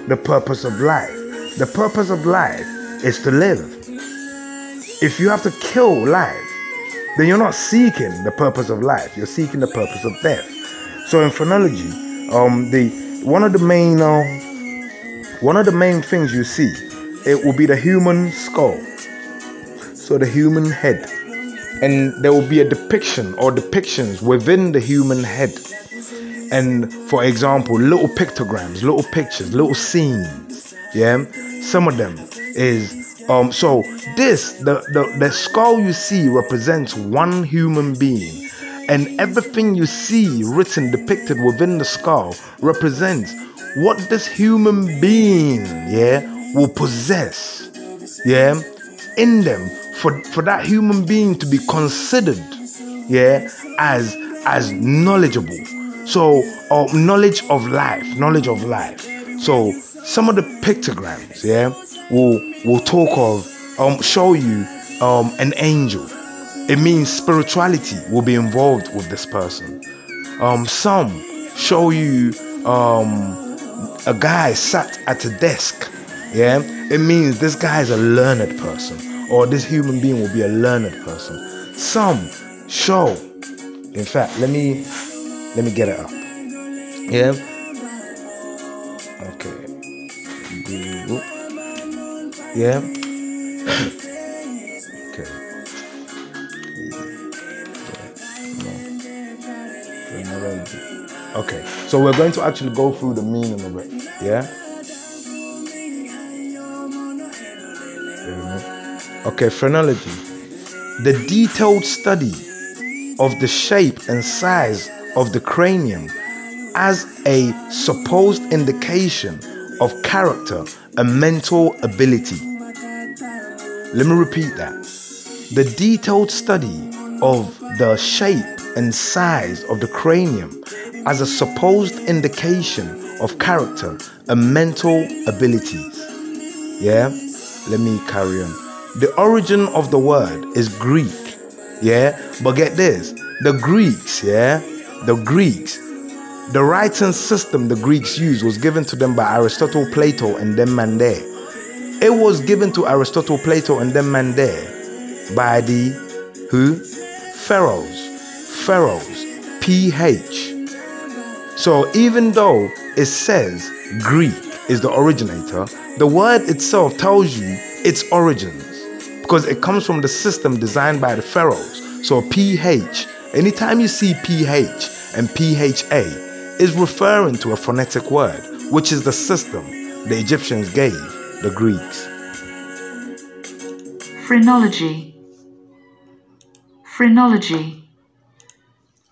the purpose of life. The purpose of life is to live. If you have to kill life, then you're not seeking the purpose of life, you're seeking the purpose of death. So in phrenology, one of the main things you see, it will be the human skull. So the human head. and there will be a depiction or depictions within the human head. And for example, little pictograms, little pictures, little scenes. Yeah, some of them is so this the skull you see represents one human being, and everything you see written depicted within the skull represents what this human being, yeah, will possess, yeah, in them for that human being to be considered, yeah, as knowledgeable. So knowledge of life. So some of the pictograms, yeah, will talk of show you an angel. It means spirituality will be involved with this person. Some show you a guy sat at a desk. Yeah, it means this guy is a learned person, or this human being will be a learned person. Some show, in fact, let me get it up. Yeah. Okay. Yeah. Okay. Okay. So we're going to actually go through the meaning of it. Yeah. Okay, phrenology. The detailed study of the shape and size of the cranium as a supposed indication of character and mental ability. Let me repeat that. The detailed study of the shape and size of the cranium as a supposed indication of character and mental abilities. Yeah? Let me carry on. The origin of the word is Greek. Yeah? But get this. The Greeks, the writing system the Greeks used was given to them by Aristotle, Plato, and them man there. It was given to Aristotle, Plato, and them man there by the who? Pharaohs. PH. So even though it says Greek is the originator, the word itself tells you its origins because it comes from the system designed by the pharaohs. So PH, anytime you see PH and PHA, is referring to a phonetic word, which is the system the Egyptians gave the Greeks. Phrenology.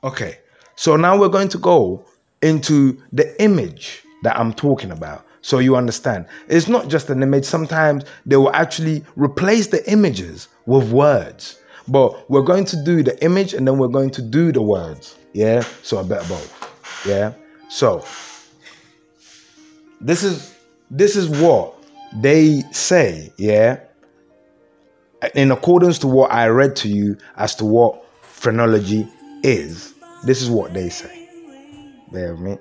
Okay, so now we're going to go into the image that I'm talking about. So you understand, it's not just an image. Sometimes they will actually replace the images with words. But we're going to do the image and then we're going to do the words. Yeah, so a bit of both. Yeah, so this is what they say. Yeah, in accordance to what I read to you as to what phrenology is. This is what they say. Bear with me.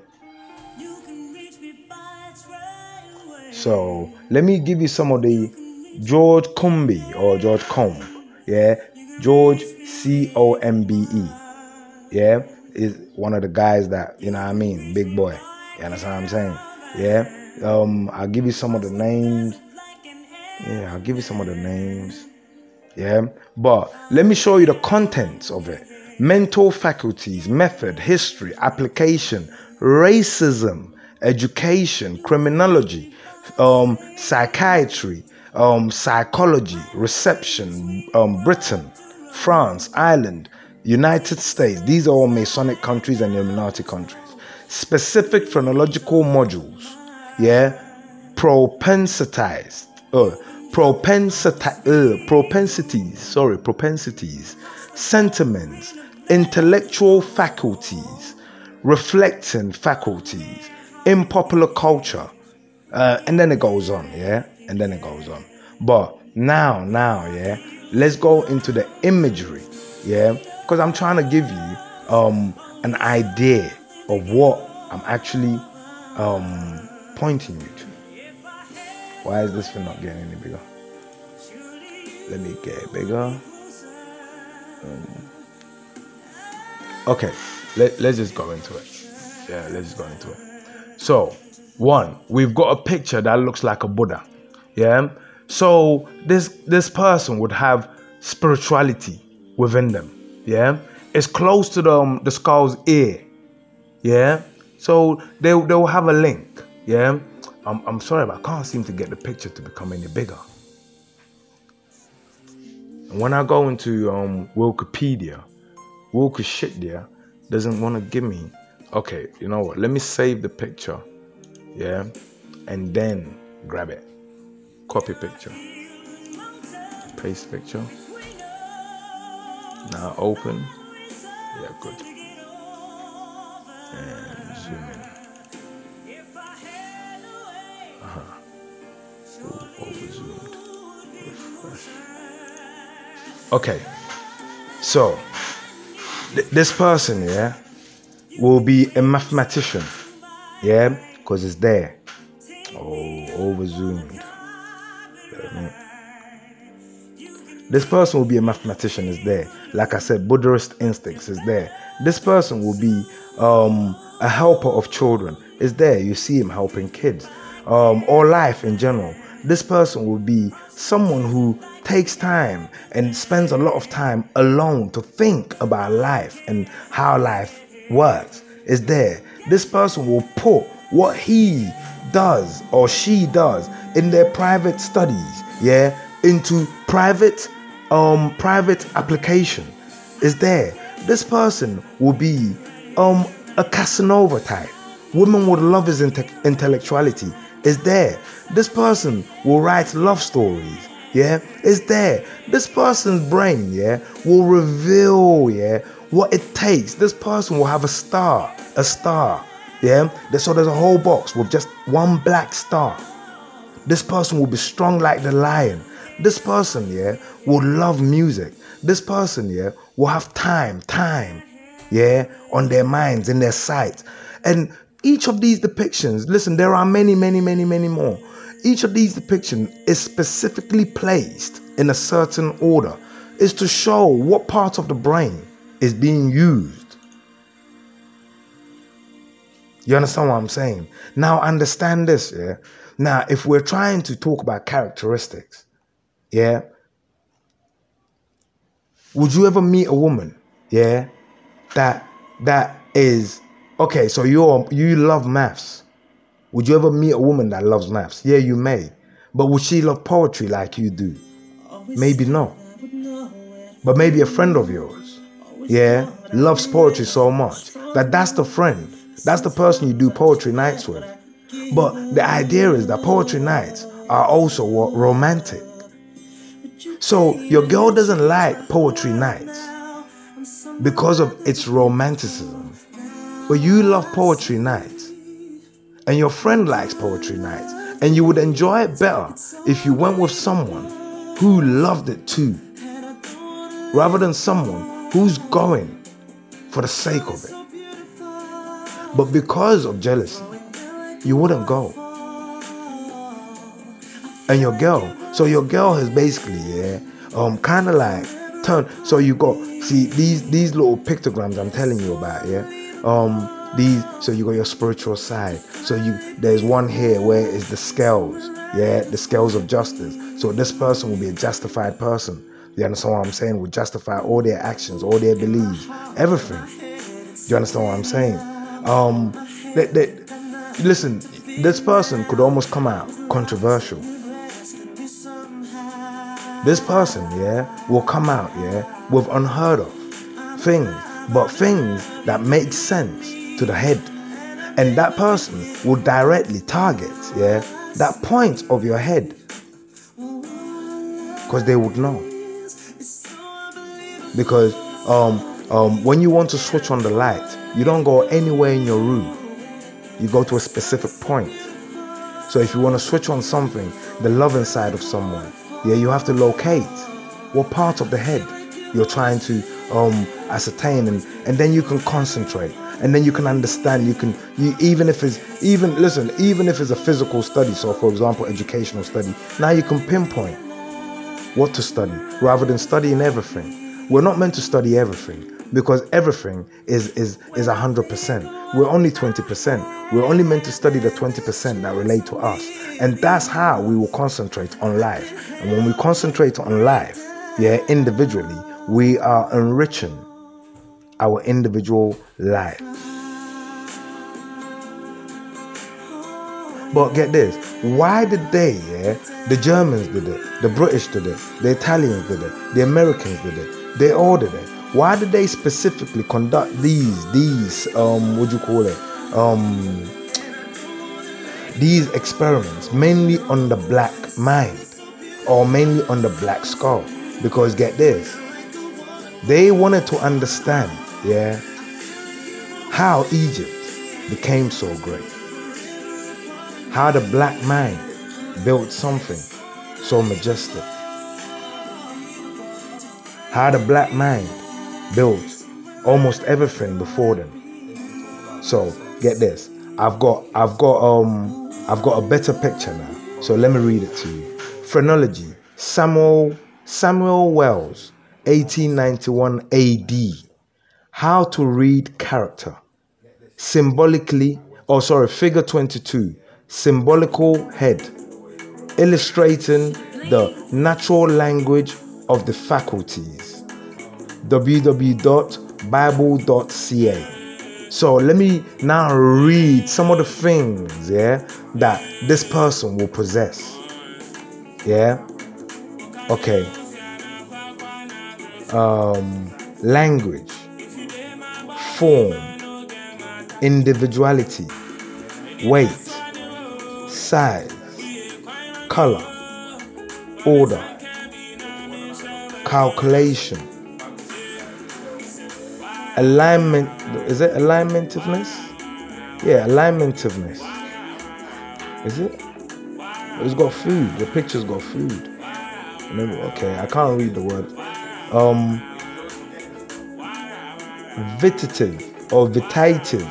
So let me give you some of the George Combe or George Combe. Yeah, George Combe. Yeah, is one of the guys that, you know what I mean, big boy. You understand what I'm saying? Yeah. I'll give you some of the names. Yeah, I'll give you some of the names. Yeah, but let me show you the contents of it. Mental faculties, method, history, application, racism, education, criminology, psychiatry, psychology, reception, Britain, France, Ireland, United States. These are all Masonic countries and Illuminati countries. Specific phrenological modules. Yeah, propensities, sentiments, intellectual faculties, reflecting faculties, in popular culture, and then it goes on, yeah, and then it goes on. But now, yeah, let's go into the imagery, yeah, because I'm trying to give you an idea of what I'm actually pointing you to. Why is this thing not getting any bigger? Let me get it bigger. Okay, let's just go into it. Yeah, let's just go into it. So, one, we've got a picture that looks like a Buddha. Yeah. So this person would have spirituality. within them. Yeah, it's close to the skull's ear. Yeah, so they'll have a link. Yeah, I'm sorry, but I can't seem to get the picture to become any bigger. And when I go into Wikipedia doesn't want to give me. Okay, you know what? Let me save the picture. Yeah, and then grab it. Copy picture. Paste picture. Now open. Yeah, good. And zoom in. Ooh, over zoomed. Refresh. Okay. So this person, yeah, will be a mathematician. Yeah, because it's there. Oh, over zoomed. This person will be a mathematician, is there. Like I said, Buddhist instincts is there. This person will be a helper of children, is there. You see him helping kids, or life in general. This person will be someone who takes time and spends a lot of time alone to think about life and how life works, is there. This person will put what he does or she does in their private studies, yeah, into private application, is there. This person will be a Casanova type. Women would love his intellectuality, is there. This person will write love stories, yeah, is there. This person's brain, yeah, will reveal, yeah, what it takes. This person will have a star, yeah. So there's a whole box with just one black star. This person will be strong like the lion. This person, yeah, will love music. This person, yeah, will have time, yeah, on their minds, in their sight. And each of these depictions, listen, there are many more. Each of these depictions is specifically placed in a certain order. Is to show what part of the brain is being used. You understand what I'm saying? Now understand this, yeah? Now, if we're trying to talk about characteristics, yeah, would you ever meet a woman, yeah, that is, okay, so you love maths. Would you ever meet a woman that loves maths? Yeah, you may. But would she love poetry like you do? Maybe not. But maybe a friend of yours, yeah, loves poetry so much that that's the friend. That's the person you do poetry nights with. But the idea is that poetry nights are also romantic. So your girl doesn't like poetry nights because of its romanticism. But you love poetry nights. And your friend likes poetry nights. And you would enjoy it better if you went with someone who loved it too, rather than someone who's going for the sake of it. But because of jealousy, you wouldn't go. And your girl has basically, yeah, kind of like turned. So you got, see, these little pictograms I'm telling you about, yeah. So you got your spiritual side. So there's one here where it's the scales, yeah, the scales of justice. So this person will be a justified person. You understand what I'm saying? Will justify all their actions, all their beliefs, everything. You understand what I'm saying? Listen, this person could almost come out controversial. This person, yeah, will come out, yeah, with unheard of things, but things that make sense to the head. And that person will directly target, yeah, that point of your head. Because they would know. Because when you want to switch on the light, you don't go anywhere in your room. You go to a specific point. So if you want to switch on something, the loving side of someone, yeah, you have to locate what part of the head you're trying to ascertain, and then you can concentrate, and then you can understand. Even if it's a physical study, so for example educational study, now you can pinpoint what to study rather than studying everything. We're not meant to study everything, because everything is 100%. We're only 20%. We're only meant to study the 20% that relate to us. And that's how we will concentrate on life. And when we concentrate on life, yeah, individually, we are enriching our individual lives. But get this, why did they, the Germans did it, the British did it, the Italians did it, the Americans did it, they all did it. Why did they specifically conduct these these experiments mainly on the black mind or mainly on the black skull? Because get this, they wanted to understand, how Egypt became so great. How the black mind built something so majestic. How the black mind built almost everything before them. So get this. I've got a better picture now. So let me read it to you. Phrenology. Samuel Wells, 1891 AD. How to read character. Figure 22. Symbolical head, illustrating the natural language of the faculties. www.bible.ca. So let me now read some of the things, that this person will possess. Okay. Language, form, individuality, weight, size, color, order, calculation, alignment. Is it alignmentiveness? Yeah, alignmentiveness. Is it? It's got food. The picture's got food. Okay, I can't read the word. Vitative or vitative.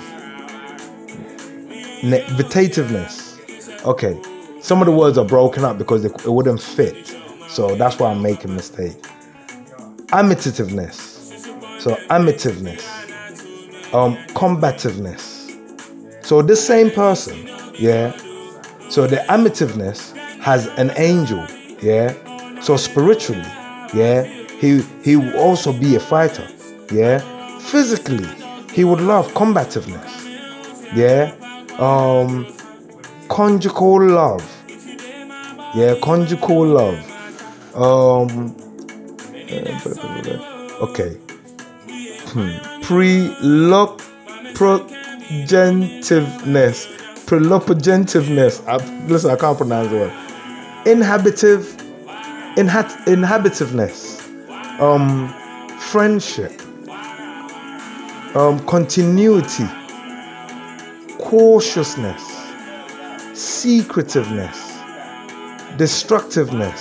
Vitativeness. Okay, some of the words are broken up because it wouldn't fit, so that's why I'm making a mistake. Amitativeness. So amativeness. Combativeness. So this same person, so the amativeness has an angel, so spiritually, he will also be a fighter, physically he would love combativeness, conjugal love. Conjugal love. Okay. Prelopogentiveness. Listen, I can't pronounce the word. Inhabitiveness. Friendship. Continuity. Cautiousness. Secretiveness, destructiveness,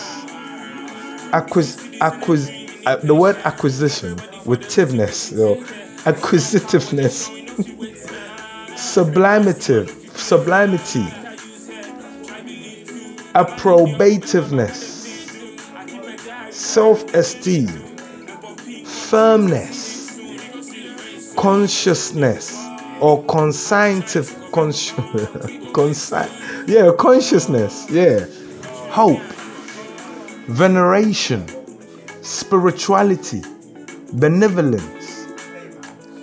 the word acquisition with tiveness, acquisitiveness, sublimity, approbativeness, self-esteem, firmness, consciousness or conscientiveness. Consciousness, hope, veneration, spirituality, benevolence,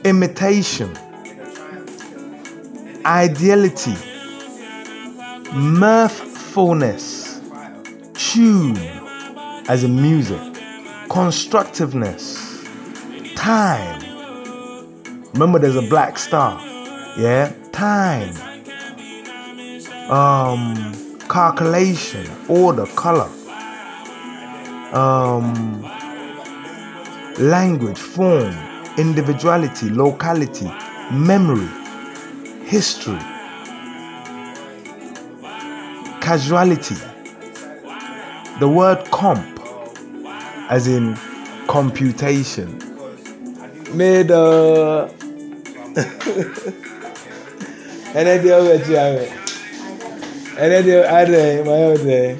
imitation, ideality, mirthfulness, tune as in music, constructiveness, time. Remember, there's a black star, time. Calculation, order, color, language, form, individuality, locality, memory, history, casuality. The word comp, as in computation, made and then the other and then the other, my old day.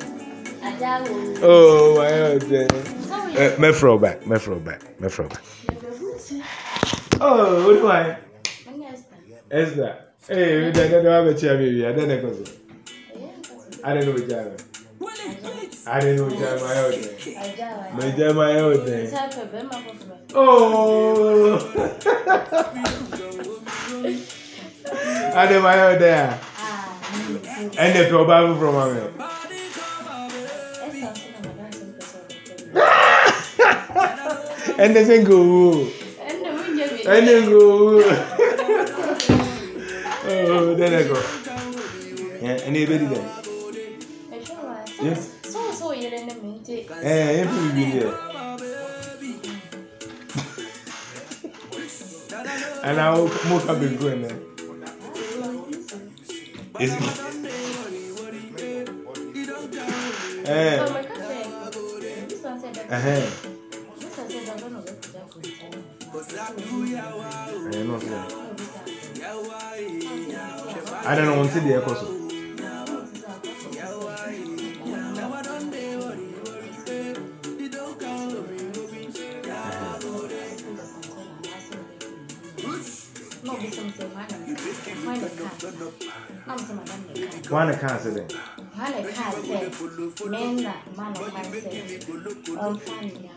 Oh, my old day. Me throw back. Oh, what do I? Esther. Hey, we don't have a chair, baby. I don't know what you have. I didn't know my old day. Oh, I did my old day. And the problem from me. And the single. And then go. Oh, then I go. Yeah, anybody there? Yes. So you're in the meeting. Every video. And I will move up in going there. Is it? I don't know until the echo. One can't say that. One can't say, men that man of man say, on family.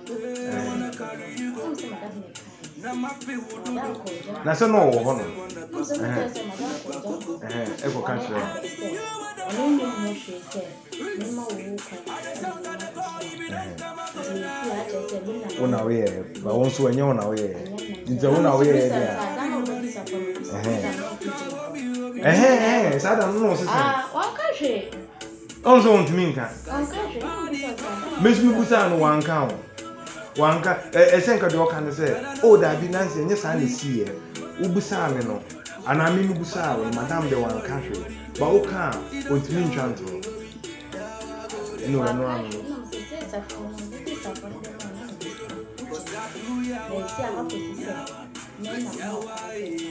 That's a no one. Echo country. One away, but once when you're away, it's a one away. I don't know. One country. Also, want to mean can. One country. Miss Mubusan one count. One can a second door can say, oh, that be nice and yes, I see it. Ubusan, no. And I mean Ubusan, Madame de one country. But who can't want to mean transport? No, no.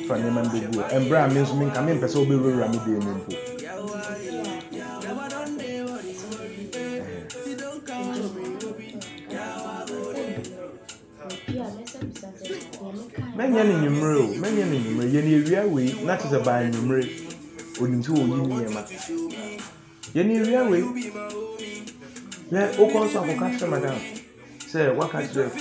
Funny man be good. And Bram means me come in, person will be rammed in. Many in your mirror, many in your mirror, you way, not as a buy in your mirror, or into you. Yenny way. Yeah, open some for customer madam. Say, what catch there for?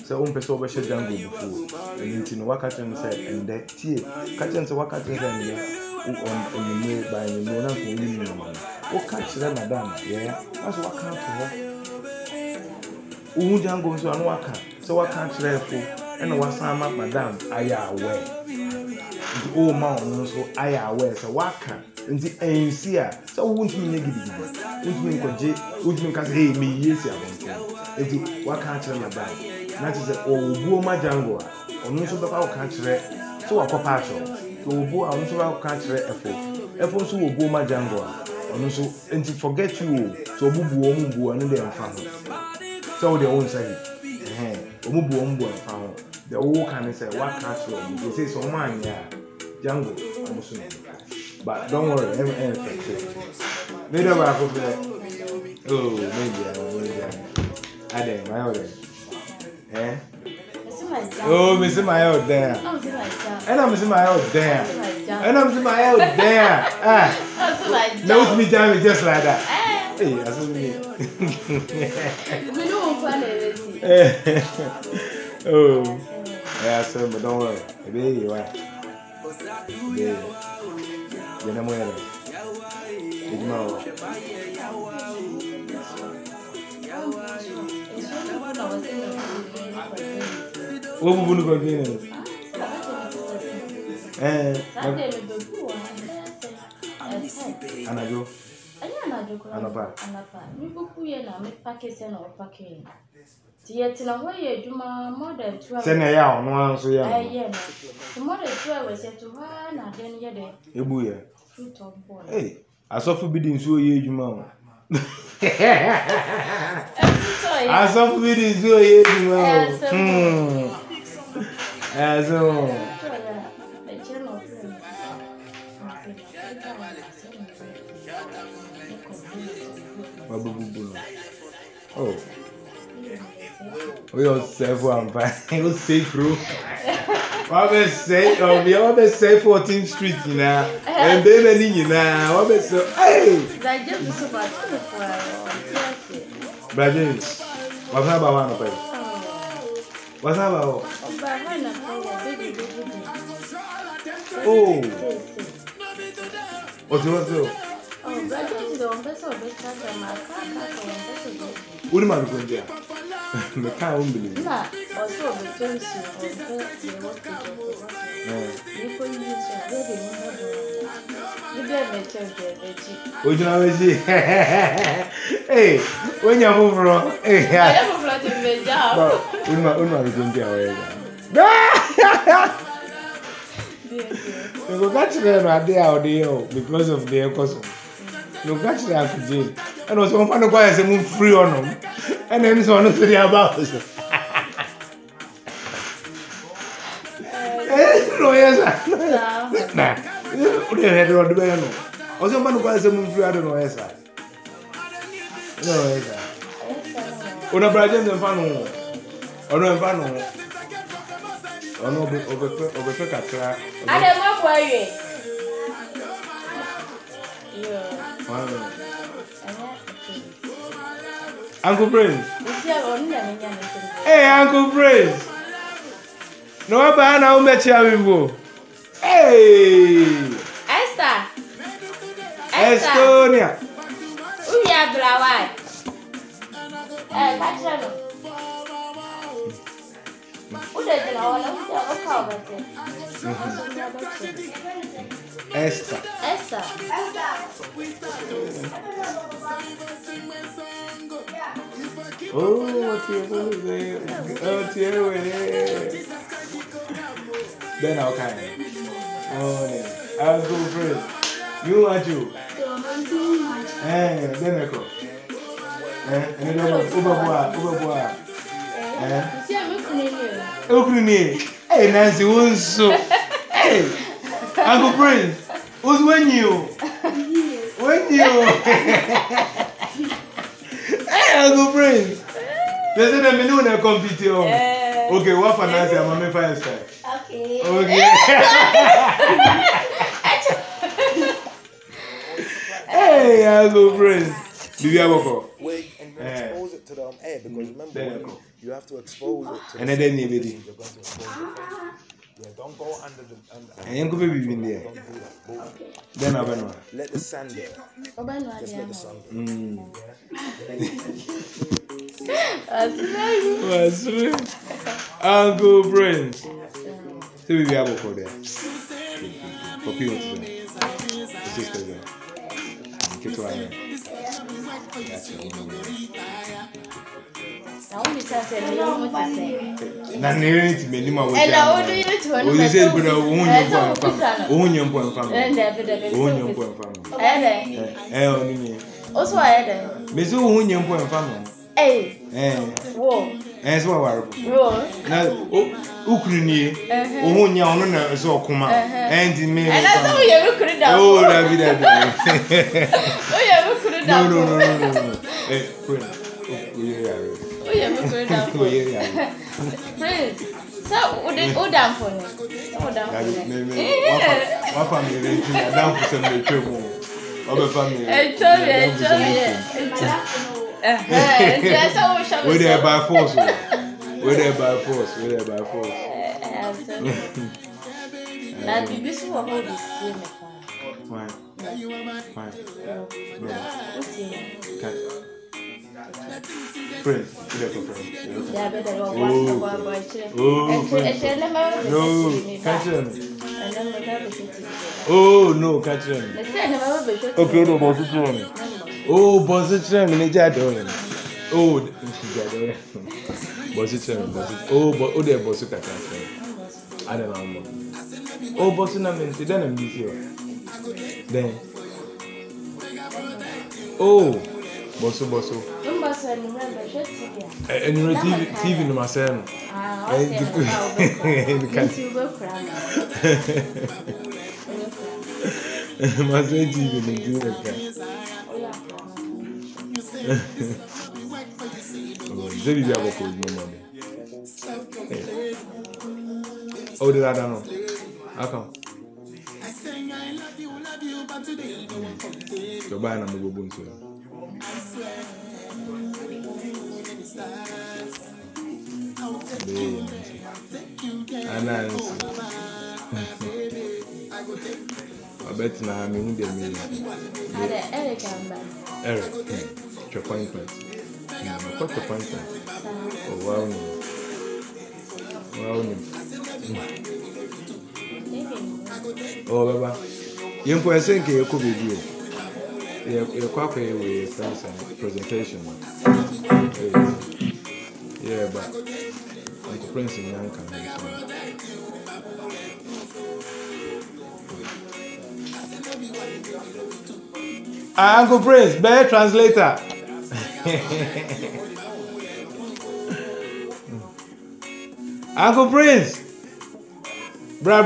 So, person over shut down before. And you know what catch and said, and that tea, catch and say what catch and on the mirror by your moon and you. What catch them, madam? Yeah, that's what can't for. Ujan goes on waka, so what can't there for? And what's some up, madam? I are aware. The old man, so I are aware, so what can. And the ANC, so won't me negative. Won't me conject, won't me cast hey me yes, I want what can't tell my dad. That is a WOMBMAN jango, or no super country, so a copacho. So Bo, I want to country effort so WOMBMAN jango, or no so, and to forget you, so Bubu and their family. So they won't say it. Bubu and found the old can say, what can't you say so man, yeah, jango, almost. But don't worry, I'm maybe I didn't, my old eh? Oh, Missy, my old there. And I'm missing my old there. And I'm missing my old there. Ah, no, me down just like that. Hey, I saw me. Oh, yeah, sir, but don't worry. Baby, what? Baby. You know where it's more. What would you continue? Anajo. Anapa. You book here now, make packets and or packing. Yet, in a way, you more than 12. Send a yaw, no one so young. Yeah, more than 12 was yet to run, and then yet a buoy. Fruit of boy. Hey, I saw forbidden so ye, you mouth. I saw forbidden so ye, you mouth. As oh. Oh. We all serve one by. It was safe, bro. What be say? Oh, we all be say 14th Street, you know. And baby, you know. What be say? Hey. That just so much for Brother, what's about one of us? What's about? Oh. What's your oh, brother, you don't best of it. What am I going to do? I can't believe it. Also, the Jones you know, hey, when you move from, hey, I go catch them at the audio because of their custom. No catch them at jail. And also, one fan of guys move free on them. And then so on to the about us. No, yes, nah. What the hell do I know? Also, one of guys move free, I don't know, yes, no, yes, on a brother and fan on a fan on over Catra. I don't know where you Uncle Prince. Hey, Uncle Prince. No, I'm now met you. Hey, Esther. Estonia. Who you have Blawai? Kasano. Who does it all? Esther. Oh, what's your name? Oh, dear. Then I'll kind. Oh, yeah. I'll go first. You want you? Then I go. And then Uber. Hey, Nancy, who's so? Hey, Uncle Prince, who's when you? Hey, Uncle Prince. There's a menu in a computer. Okay, what for Nancy? I'm a fire star. Okay. Hey, Uncle Prince. Do you have a call? Wait, and expose it to the air because remember, you have to expose it to and then you're going to expose the face. Yeah, don't go under the. And you're going to be in there. Then I'll be let the sand there. Just let the sun there. Uncle Prince. So we have a call there. For people to know. The sisters there. Keep trying. I only tell you what to say. And I need to be my way. And I will do you to you said, but I won't your point family. Also, I had Miss Union point family. Whoa. And so I now, Ukraine, Uhunya, so come out. And in me, and I saw you could have done. Oh, no. Hey, Prince. Prince, so what did go down for me? What family down for some trouble? Other family. We're there by force. We're there by force. Now, the business will hold this game. Fine. Friend, yeah, better go no, catch him. Oh, no, catch him. Okay, no, boss it. Oh, boss it, oh, boss it. Oh, there, boss it. I don't know. Oh, boss it, then I'm busy. Then. Oh, bosso. And you TV in my son. My TV in the Oh, did I don't know? How come? You're buying a mobile boom too. I bet now I'm in the million. Eric, your appointment. What's your appointment? Oh, wow. Oh, Baba. You can say you could be you. You're quite with friends and presentation. Yeah, but Uncle Prince and Young can be Uncle Prince, better translator. Uncle Prince, bra.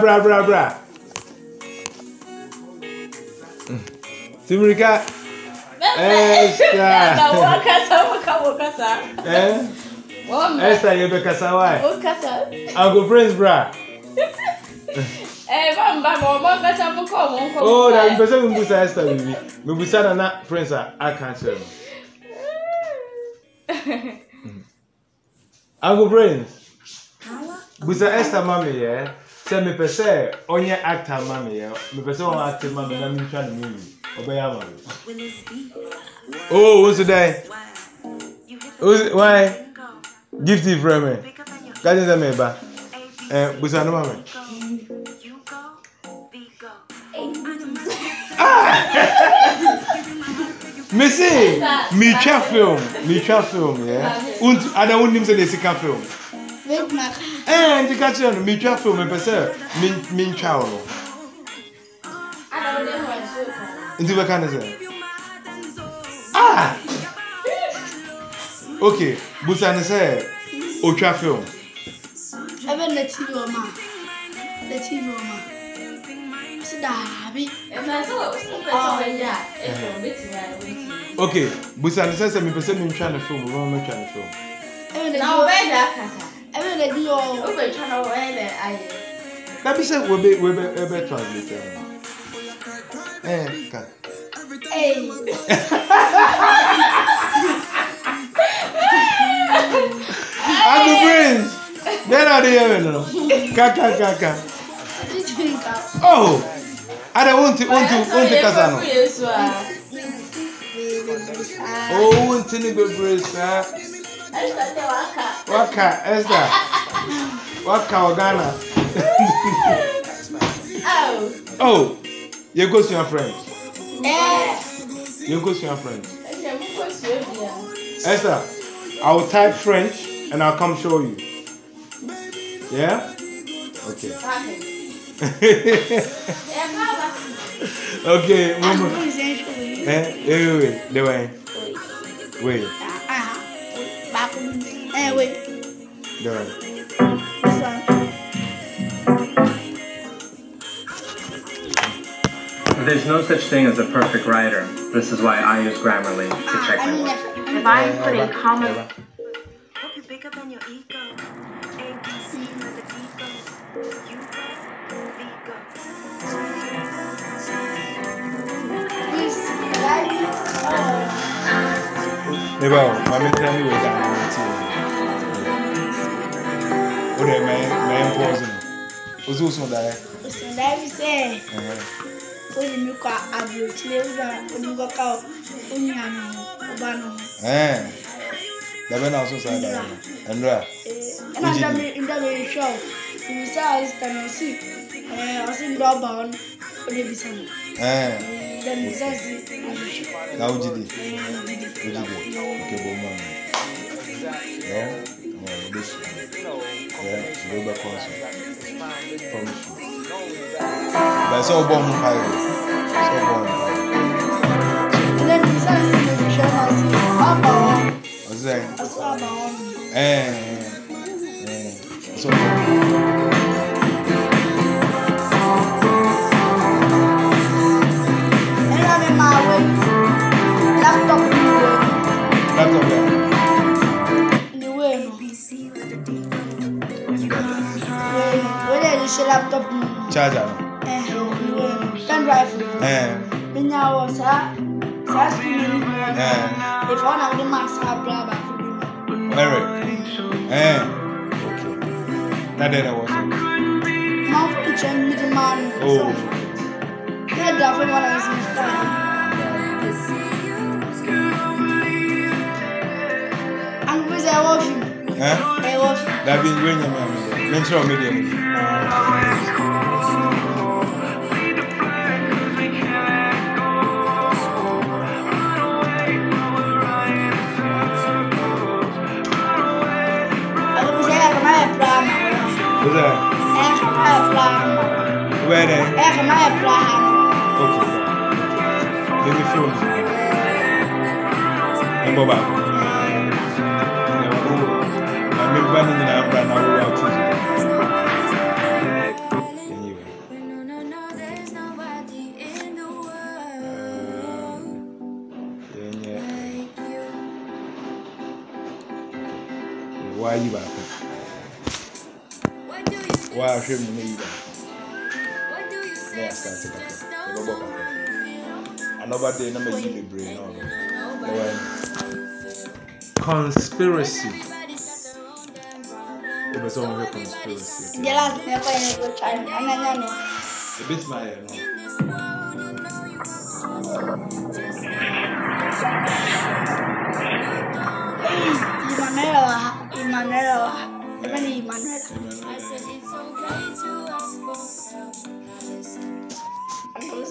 Timurika, Esther, you be kasawai. Uncle Prince, bra. Oh, that person will be Esther, baby. We will send a Prince. I can't tell. Uncle Prince. Busa Esther mommy, yeah. Send me per se, on your actor mommy, yeah. Me per se on actor mommy, I'm trying to movie. Obey mommy. Oh, what's today? Why? Gifty for me. That is a member. Busa no mommy. Missy, me try film, yeah. Und I don't want him to see can film. And you catch on me try film, me say, me try on. Into what kind of say? Okay, Busan say, o try film. Even the TV woman. Okay, Busan says me person me trying to film, we want me trying to film. Now where that kasa? Even the deal. Over channel where the I. That be say we be translator. Ka. Hey. Uncle Prince. Then are they no? Kaka. Oh. I don't want to kasano. Oh, want to be brace. Waka, Esther. Waka Ghana. Oh, you go to your friends. You go to your friends. Esther, I will type French and I'll come show you. Yeah? Okay. Okay, mama. Wait. There's no such thing as a perfect writer. This is why I use Grammarly to check my work. If I put in commas. Hope you're bigger than your ego. ABC, let the beat go. You go, Maybe I'm tell you what I'm okay, man, poison. What's also that? That also said that. Andra. And I'm in the show. You saw us and I see. I was in Dobon. Then now did it. Okay, woman. Yeah. This. Yeah, go back also. Promise. But so bomb fire. So bomb. And then we saw the show. What's that? So laptop. Charger. Pen drive. Minya was if one of the mass have brother. Eric. Okay. That then I was. Mouth kitchen middleman. Oh. Yeah, that's what I was saying. I'm going to watch you. That been doing your man. Mention media. Where then? Okay. Let me film. And go back. I'm running in Abra now. Why are you back? Why are you back? Yeah, another day, number you be brain. Conspiracy. It was only conspiracy. Yeah, never go China. A bit my Emmanuel.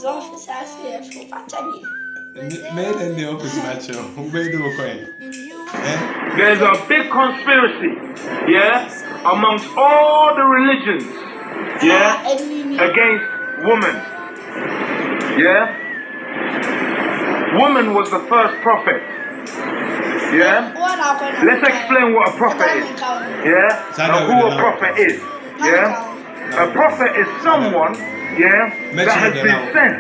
Office made in the office natural. Who made the coin? There's a big conspiracy, amongst all the religions, against woman. Woman was the first prophet. Let's explain what a prophet is. And who a prophet is. A prophet is someone that has been sent,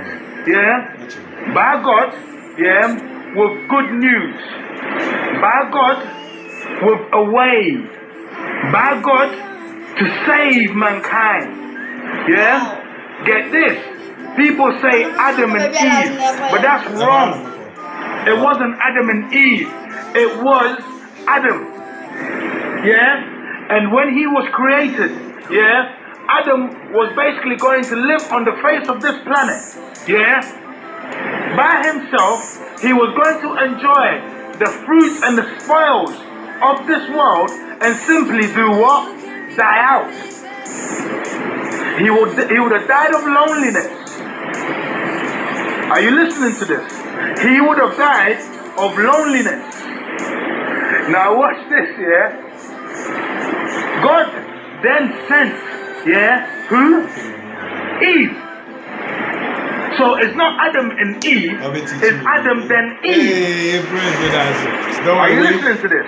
by God, with good news, by God, with a way, by God to save mankind. Get this. People say Adam and Eve, but that's wrong. It wasn't Adam and Eve. It was Adam. And when he was created, Adam was basically going to live on the face of this planet. By himself, he was going to enjoy the fruits and the spoils of this world and simply do what? Die out. He would have died of loneliness. Are you listening to this? He would have died of loneliness. Now watch this, God then sent, who? Eve. So it's not Adam and Eve, it's Adam then Eve. Are you listening to this?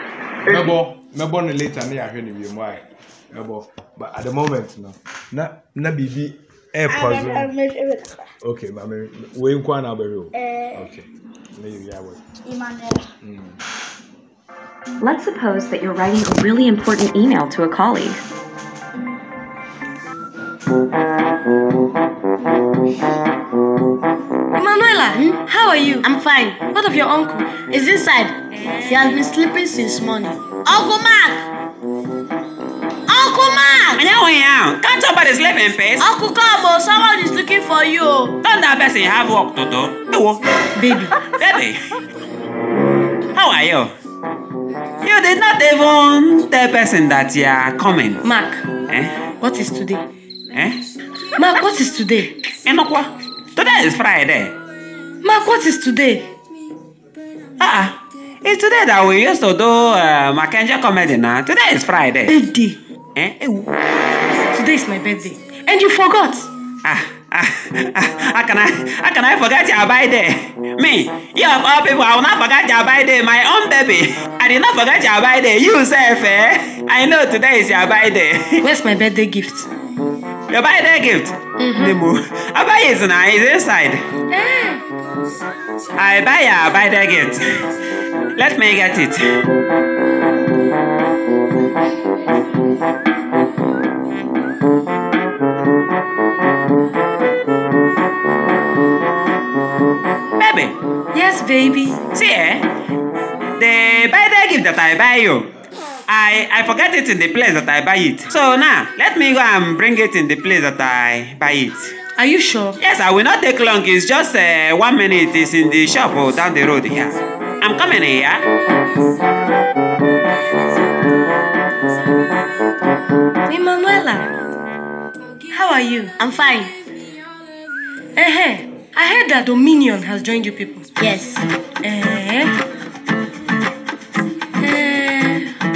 But at the moment, no. Na BB air puzzle. Okay, but we ain't going to okay. Let's suppose that you're writing a really important email to a colleague. Manuela, how are you? I'm fine. What of your uncle? Is inside. He has been sleeping since morning. Uncle Mark! Uncle Mark! Can't somebody sleep in peace? Uncle Cabo, someone is looking for you. Don't that person have work to do? Baby. Baby. How are you? You did not even tell person that you are coming. Mark. What is today? Mark, what is today? Today is Friday. Mark, what is today? It's today that we used to do Mackenzie comedy now. Today is Friday. Birthday. Today is my birthday. And you forgot. How can I forget your birthday? Me, you of all people, I will not forget your birthday. My own baby, I did not forget your birthday. You self, I know today is your birthday. Where's my birthday gift? Your birthday gift? Nemo, I buy it now. It's inside. I buy your birthday gift. Let me get it. baby. See, the birthday gift that I buy you, I forget it in the place that I buy it. So now, let me go and bring it in the place that I buy it. Are you sure? Yes, I will not take long. It's just 1 minute. It's in the shop or down the road here. I'm coming here. Emanuela, how are you? I'm fine. Hey, I heard that Dominion has joined you people. Yes.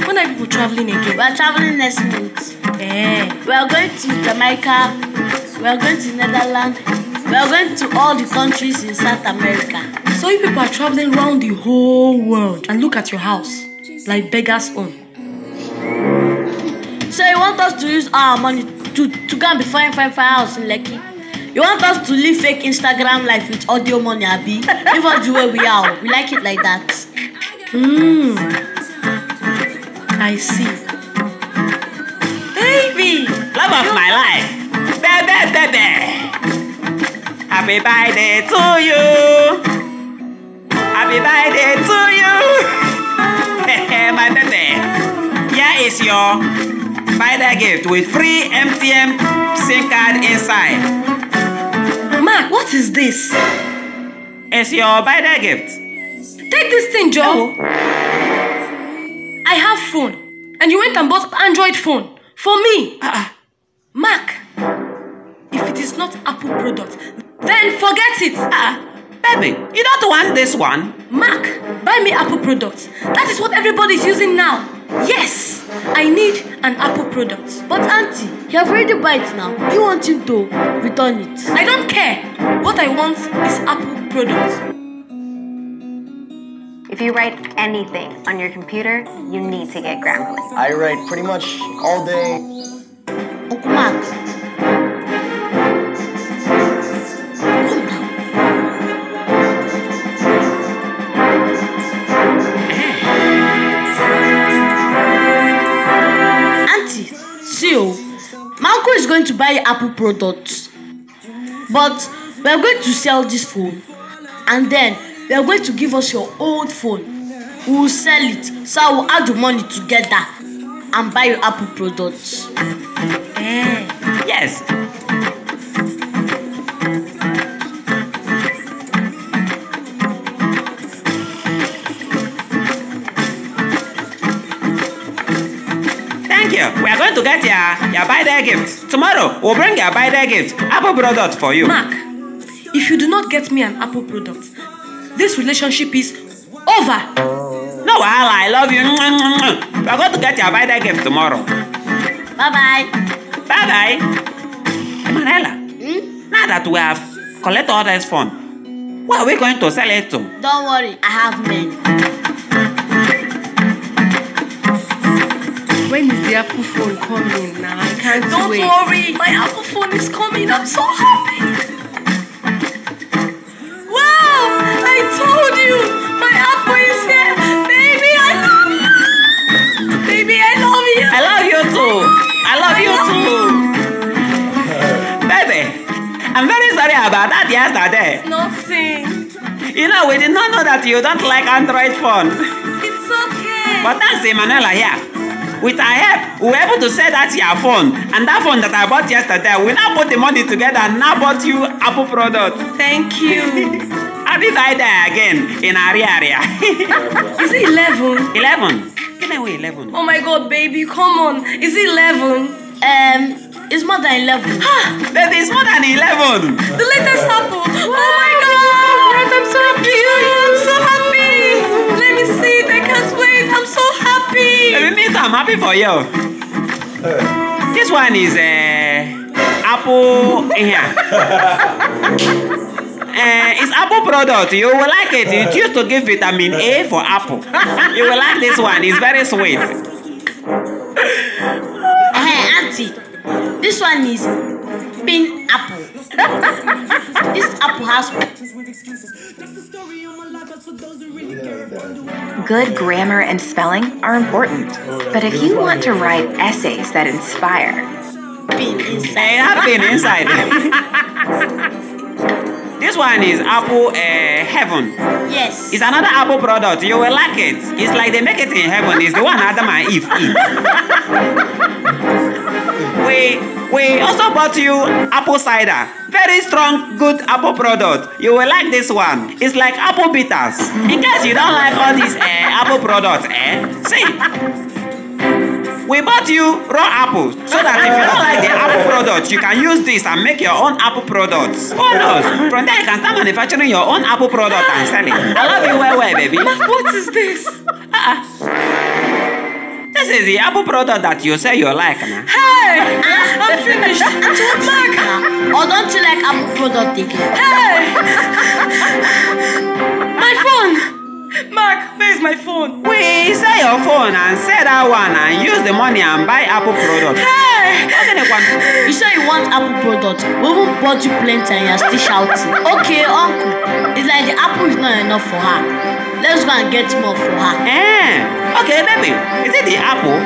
When are people traveling again? We are traveling next month. We are going to Jamaica. We are going to Netherlands. We are going to all the countries in South America. So you people are traveling around the whole world. And look at your house, like beggars own. So you want us to use our money to go and be fine house in Lekki? You want us to live fake Instagram life with audio money, Abi? Leave us the way we are. We like it like that. I see. Baby! Love of my life. Baby. Happy birthday to you. Happy birthday to you. My baby. Here is your birthday gift with free MTN SIM card inside. Mark, what is this? It's your birthday gift. Take this thing, Joe. I have phone. And you went and bought Android phone. For me. Mark, if it is not Apple product, then forget it. Baby, you don't want this one. Mark, buy me Apple products. That is what everybody is using now. Yes, I need an Apple product. But auntie, you have already bought it now. You want him to return it. I don't care. What I want is Apple products. If you write anything on your computer, you need to get Grammarly. I write pretty much all day. Uncle Mark. My uncle is going to buy Apple products, but we are going to sell this phone, and then we are going to give us your old phone. We will sell it, so I will add the money together and buy your Apple products. Yes. We are going to get your birthday gift. Tomorrow, we'll bring your birthday gift. Apple product for you. Mark, if you do not get me an Apple product, this relationship is over. No, I love you. We are going to get your birthday gift tomorrow. Bye-bye. Bye-bye. Emanuela, now that we have collected all this phone, where are we going to sell it to? Don't worry, I have men. When is the Apple phone coming now? I can't wait. Don't worry, my Apple phone is coming. I'm so happy. Wow! I told you, my Apple is here. Baby, I love you. Baby, I love you. I love you too. I love you too. Baby, I'm very sorry about that yesterday. Nothing. You know, we did not know that you don't like Android phone. It's okay. But thanks to Emanuela here. With our help, we were able to sell that your phone. And that phone that I bought yesterday, we now put the money together and now bought you Apple product. Thank you. Happy birthday again in our area. Is it 11? 11. Give away 11. Oh my God, baby, come on. Is it 11? It's more than 11. Baby, it's more than 11. The latest Apple. Oh my God, I'm so happy. I'm so happy. Let me see it. I can't wait. I'm so happy. Baby, me too, I'm happy for you. This one is Apple here. It's Apple product. You will like it. It used to give vitamin A for apple. You will like this one. It's very sweet. Hey, auntie. This one is pin apple. This apple has. Good grammar and spelling are important, but if you want to write essays that inspire, Pin inside. Hey, have pin inside. This one is apple heaven. Yes. It's another apple product. You will like it. It's like they make it in heaven. It's the one Adam and Eve eat. We also bought you apple cider. Very strong, good apple product. You will like this one. It's like apple bitters. In case you don't like all these apple products, see. We bought you raw apples so that if you don't like the apple products, you can use this and make your own apple products. Who knows? From there, you can start manufacturing your own apple product and selling. I love you well, baby. What is this? This is the apple product that you say you like, man. Hey! I'm finished. Mark! Or don't you like apple product again? Hey! My phone! Mark, where's my phone? We sell your phone and sell that one and use the money and buy apple product. Hey! You say you want apple product. We even bought you plenty and you're still shouting. Okay, uncle. It's like the apple is not enough for her. Let's go and get more for her. Okay, baby. Is it the apple?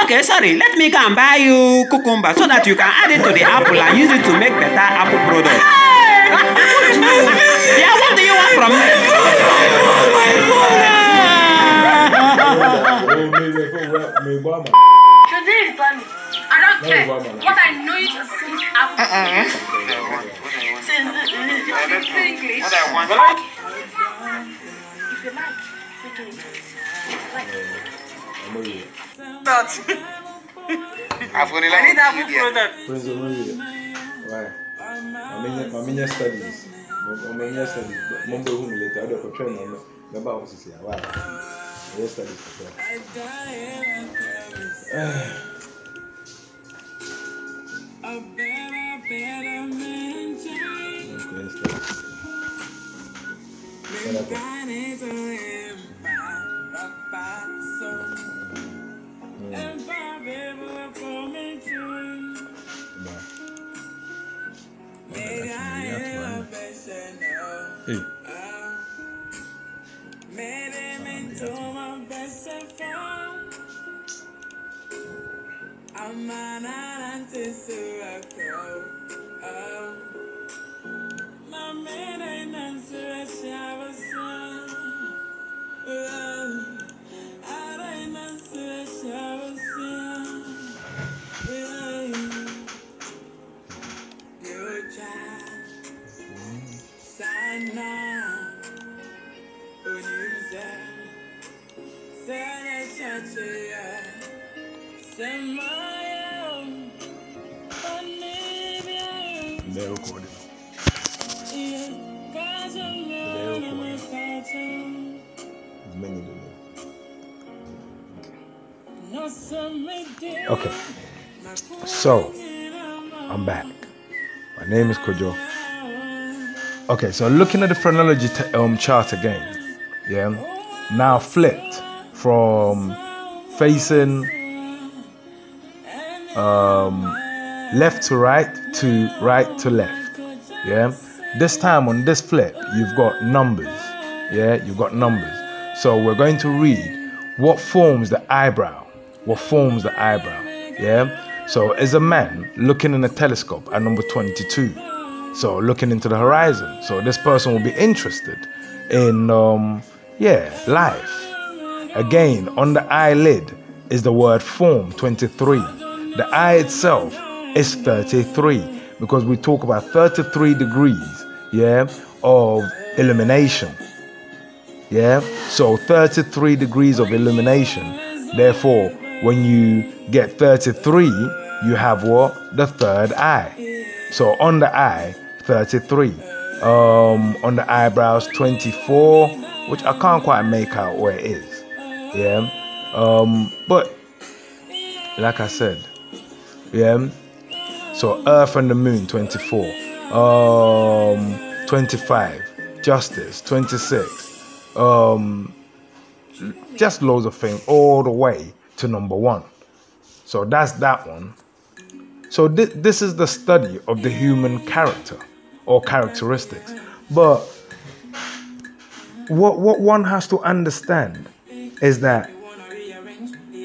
Okay, sorry. Let me go and buy you cucumber so that you can add it to the apple and use it to make better apple product. Hey! Yeah, what do you want from me? I don't care. What I know is apple. English. What I want. If you like, we do it. I've only I need apple product. Why? My many studies. My studies. Mumbo whom later. I don't train on the about to say. Why? Yes, studies. They're recording. Okay, so I'm back. My name is Kojo. Okay, so looking at the phrenology chart again, yeah. Now flipped from facing left to right to left, yeah. This time on this flip, you've got numbers, yeah. You've got numbers. So we're going to read what forms the eyebrow. What forms the eyebrow, yeah. So as a man looking in a telescope at number 22, so looking into the horizon. So this person will be interested in life. Again, on the eyelid is the word form, 23. The eye itself is 33 because we talk about 33 degrees, yeah, of illumination, yeah. So 33 degrees of illumination. Therefore, when you get 33, you have what? The third eye. So on the eye, 33. On the eyebrows, 24, which I can't quite make out where it is. Yeah. But like I said, yeah. So Earth and the Moon, 24. 25. Justice, 26. Just loads of things all the way to number 1. So that's that one. So this is the study of the human character or characteristics. But what one has to understand is that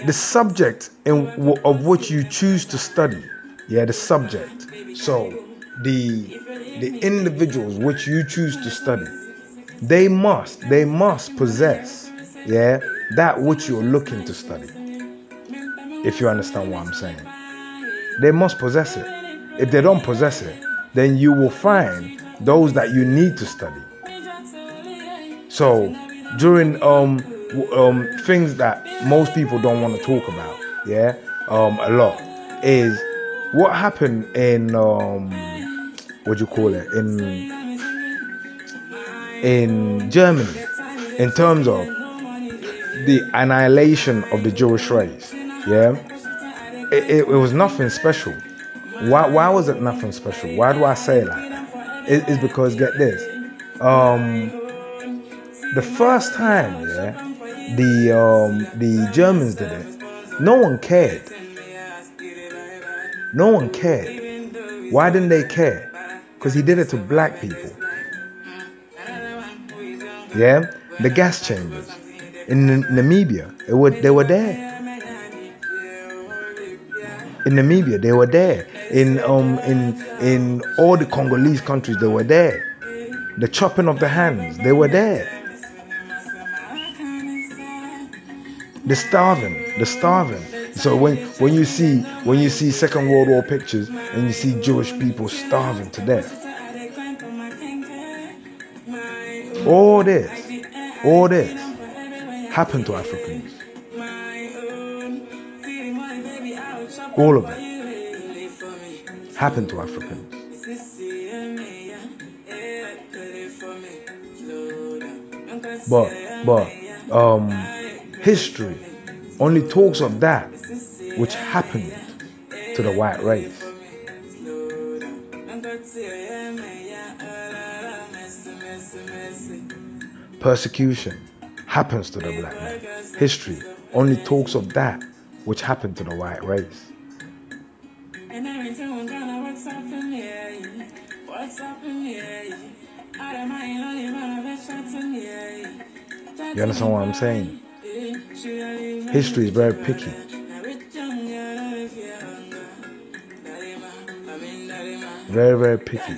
the subject of which you choose to study, yeah, the subject. So the individuals which you choose to study, they must possess, yeah, that which you're looking to study. If you understand what I'm saying, they must possess it. If they don't possess it, then you will find those that you need to study. So during things that most people don't want to talk about, yeah, a lot, is what happened in what do you call it, in Germany, in terms of the annihilation of the Jewish race. Yeah, it was nothing special. Why was it nothing special? Why do I say it like that? It's because, get this, the first time, yeah, the Germans did it, no one cared. No one cared. Why didn't they care? Because he did it to black people. Yeah, the gas chambers in Namibia, they were there. In Namibia, they were there. In all the Congolese countries, they were there. The chopping of the hands, they were there. The starving. So when you see Second World War pictures and you see Jewish people starving to death, all this happened to Africans. All of it happened to Africans. But history only talks of that which happened to the white race. Persecution happens to the black man. History only talks of that which happened to the white race. You understand what I'm saying? History is very picky. Very, very picky.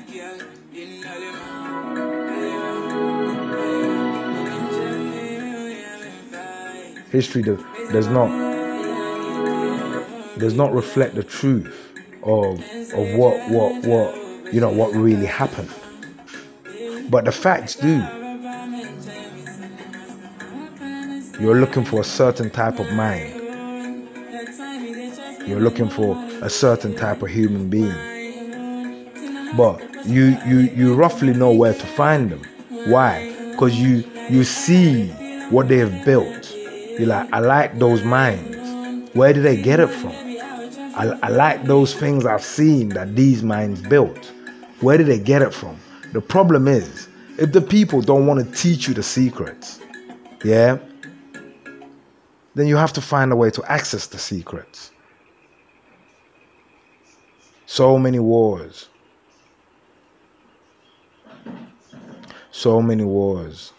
History does not reflect the truth of what really happened. But the facts do. You're looking for a certain type of mind. You're looking for a certain type of human being. But you roughly know where to find them. Why? Because you see what they have built. You're like, I like those minds. Where did they get it from? I like those things I've seen that these minds built. Where did they get it from? The problem is, if the people don't want to teach you the secrets, yeah, then you have to find a way to access the secrets. So many wars. So many wars.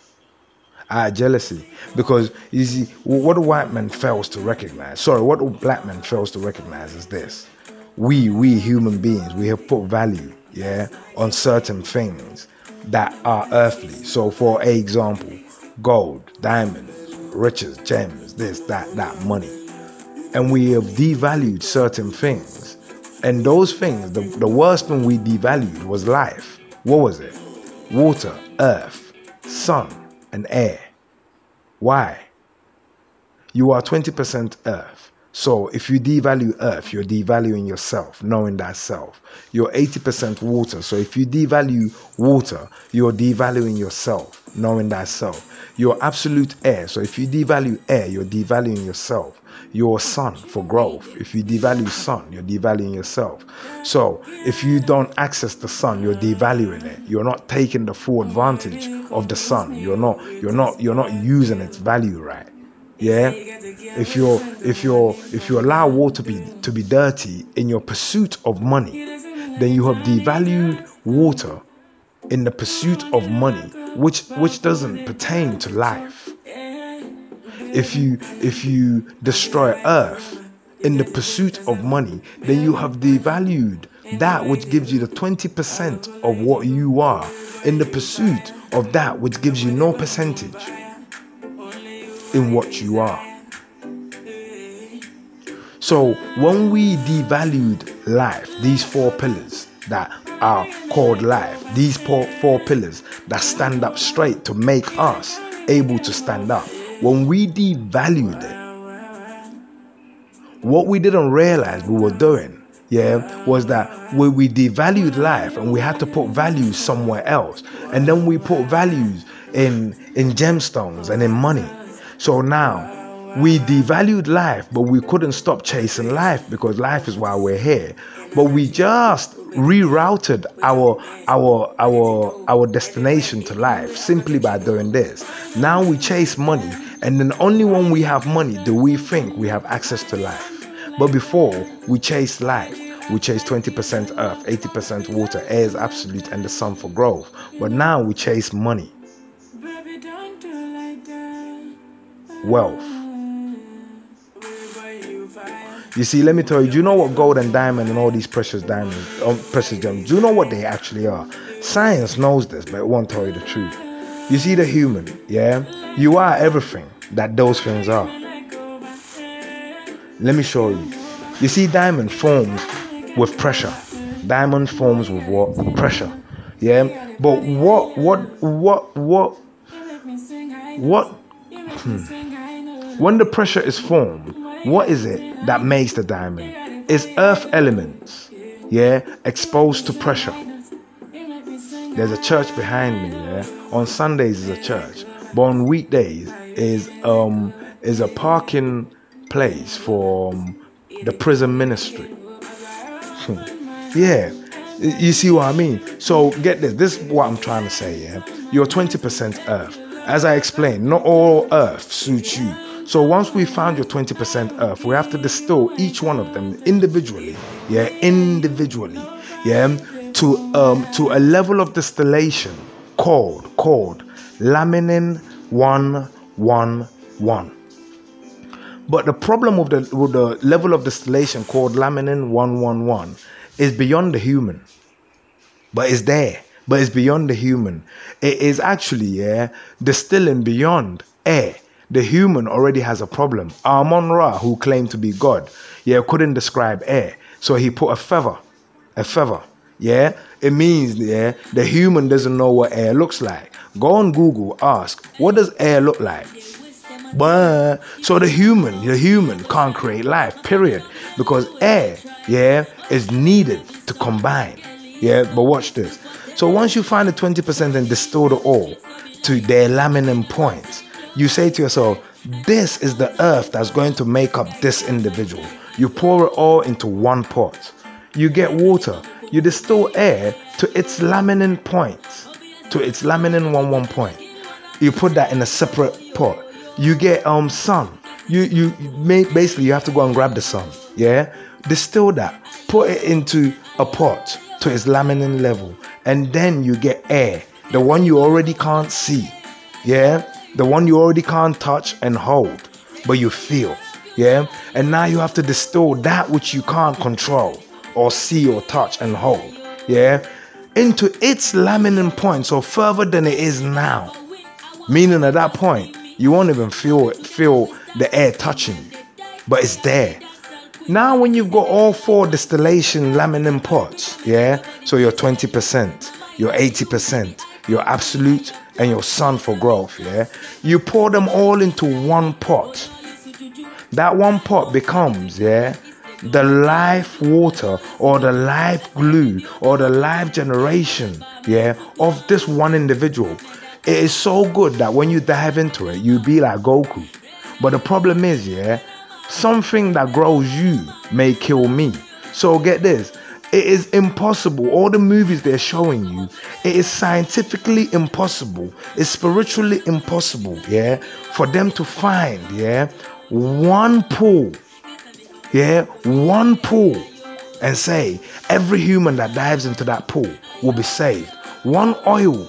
Jealousy. Because you see, what the white man fails to recognize, what the black man fails to recognize is this. We human beings, we have put value, yeah, on certain things that are earthly. So for example, gold, diamonds, riches, gems, this, that, money. And we have devalued certain things. And those things, the worst thing we devalued was life. What was it? Water, earth, sun, and air. Why? You are 20% earth. So if you devalue earth, you're devaluing yourself, knowing that self. You're 80% water. So if you devalue water, you're devaluing yourself, knowing that self. You're absolute air. So if you devalue air, you're devaluing yourself. You're sun for growth. If you devalue sun, you're devaluing yourself. So if you don't access the sun, you're devaluing it. You're not taking the full advantage of the sun. You're not using its value right. Yeah. If you allow water to be dirty in your pursuit of money, then you have devalued water in the pursuit of money, which doesn't pertain to life. If you destroy earth in the pursuit of money, then you have devalued that which gives you the 20% of what you are, in the pursuit of that which gives you no percentage in what you are. So when we devalued life, these 4 pillars that are called life, these 4 pillars that stand up straight to make us able to stand up, when we devalued it, what we didn't realize we were doing, was that when we devalued life and we had to put values somewhere else, and then we put values in gemstones and in money. So now we devalued life, but we couldn't stop chasing life because life is why we're here. But we just rerouted our destination to life simply by doing this. Now we chase money, and then only when we have money do we think we have access to life. But before, we chased life. We chased 20% earth, 80% water, air is absolute, and the sun for growth. But now we chase money, wealth. You see, let me tell you, do you know what gold and diamond and all these precious diamonds, precious gems, do you know what they actually are? Science knows this, but it won't tell you the truth. You see the human, you are everything that those things are. Let me show you. You see, diamond forms with pressure. Diamond forms with what? Pressure. But when the pressure is formed, what is it that makes the diamond? It's earth elements, exposed to pressure. There's a church behind me, On Sundays is a church, but on weekdays is a parking place for the prison ministry. You see what I mean? So get this. This is what I'm trying to say. You're 20% earth. As I explained, not all earth suits you. So once we found your 20% earth, we have to distill each one of them individually, to a level of distillation called laminin 111. But the problem with the level of distillation called laminin 111 is beyond the human. But it's there. But it's beyond the human. It is actually distilling beyond air. The human already has a problem. Amon-Ra, who claimed to be God, couldn't describe air. So he put a feather. It means the human doesn't know what air looks like. Go on Google, ask, what does air look like? But so the human can't create life, period. Because air, is needed to combine. But watch this. So once you find the 20% and distill it all to their laminin points, you say to yourself, this is the earth that's going to make up this individual. You pour it all into one pot. You get water. You distill air to its laminin points, to its laminin 11 point. You put that in a separate pot. You get sun. You basically you have to go and grab the sun. Distill that. Put it into a pot to its laminin level, and then you get air, the one you already can't see. The one you already can't touch and hold, but you feel. And now you have to distill that which you can't control or see or touch and hold, into its laminin point, so further than it is now. Meaning at that point, you won't even feel the air touching you, but it's there. Now when you've got all 4 distillation laminin pots, so your 20%, your 80%, your absolute, and your sun for growth, you pour them all into one pot. That one pot becomes, the life water or the life glue or the life generation, of this one individual. It is so good that when you dive into it, you be like Goku. But the problem is, something that grows you may kill me. So get this. It is impossible. All the movies they're showing you, it is scientifically impossible. It's spiritually impossible, for them to find, one pool, one pool, and say every human that dives into that pool will be saved. One oil,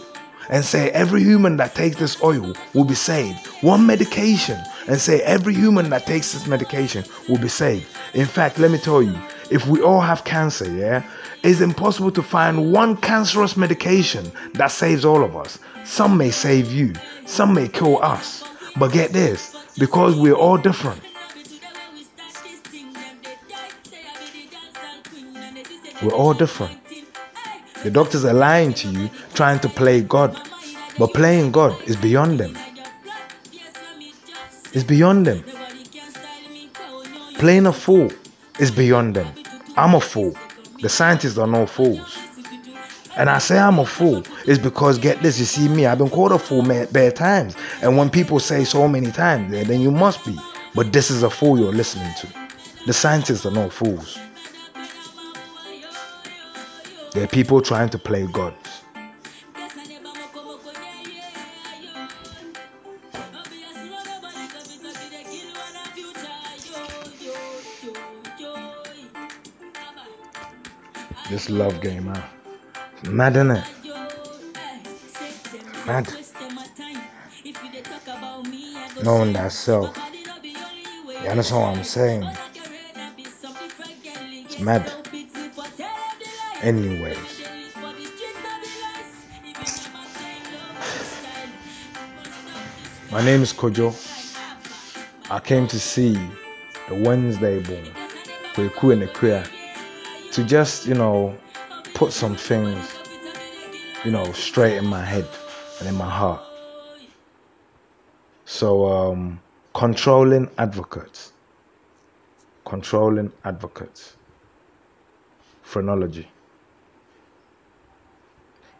and say every human that takes this oil will be saved. One medication, and say every human that takes this medication will be saved. In fact, let me tell you, if we all have cancer, yeah, it's impossible to find one cancerous medication that saves all of us. Some may save you, some may kill us. But get this, because we're all different. We're all different. The doctors are lying to you, trying to play God. But playing God is beyond them. It's beyond them. Playing a fool is beyond them. I'm a fool. The scientists are no fools. And I say I'm a fool is because, get this, you see me, I've been called a fool bare times. And when people say so many times, then you must be. But this is a fool you're listening to. The scientists are no fools. They're people trying to play gods. This love game, huh? It's mad, innit? Mad. Knowing that self. You understand what I'm saying? It's mad. Anyways. My name is Kojo. I came to see the Wednesday Born, Kweku and the Queer, to just, put some things, straight in my head and in my heart. So, controlling advocates. Phrenology.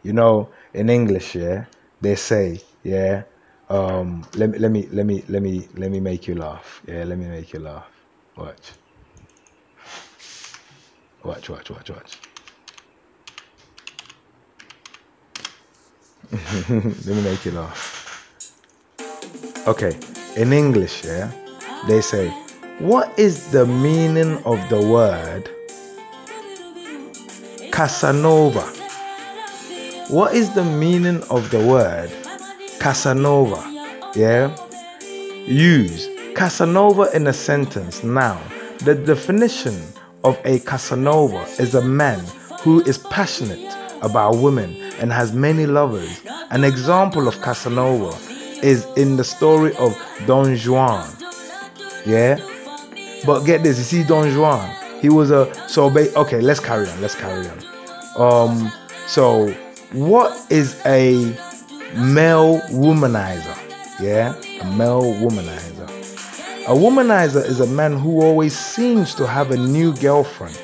In English, yeah, they say, yeah, let me make you laugh. Yeah, let me make you laugh. Watch. Let me make you laugh. Okay, in English, yeah, they say, what is the meaning of the word Casanova? What is the meaning of the word Casanova? Yeah? Use Casanova in a sentence. Now, the definition of a Casanova is a man who is passionate about women and has many lovers. An example of Casanova is in the story of Don Juan. Yeah? But get this, you see Don Juan, he was okay, let's carry on. So what is a male womanizer? Yeah? A male womanizer. A womanizer is a man who always seems to have a new girlfriend.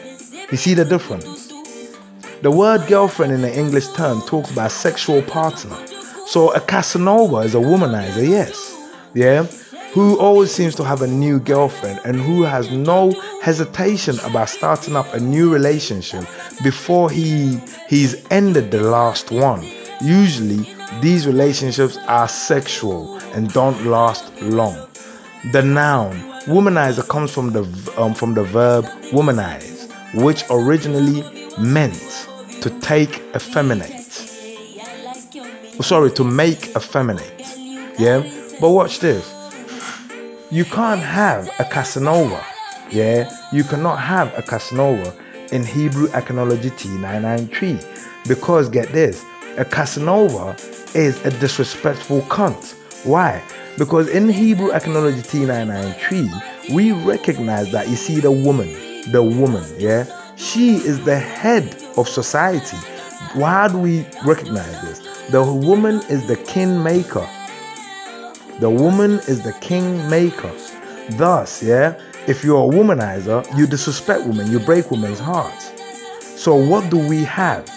You see the difference? The word girlfriend in the English term talks about sexual partner. So a Casanova is a womanizer, yes. Yeah? Who always seems to have a new girlfriend and who has no hesitation about starting up a new relationship before he's ended the last one. Usually, these relationships are sexual and don't last long. The noun womanizer comes from the verb womanize, which originally meant to take effeminate. To make effeminate. Yeah? But watch this. You can't have a Casanova. Yeah? You cannot have a Casanova in Hebrew Iconology T993. Because, get this, a Casanova is a disrespectful cunt. Why? Because in Hebrew Iconology T993, we recognize that, you see, the woman, yeah? She is the head of society. How do we recognize this? The woman is the king maker. The woman is the king maker. Thus, yeah, if you're a womanizer, you disrespect women, you break women's hearts. So what do we have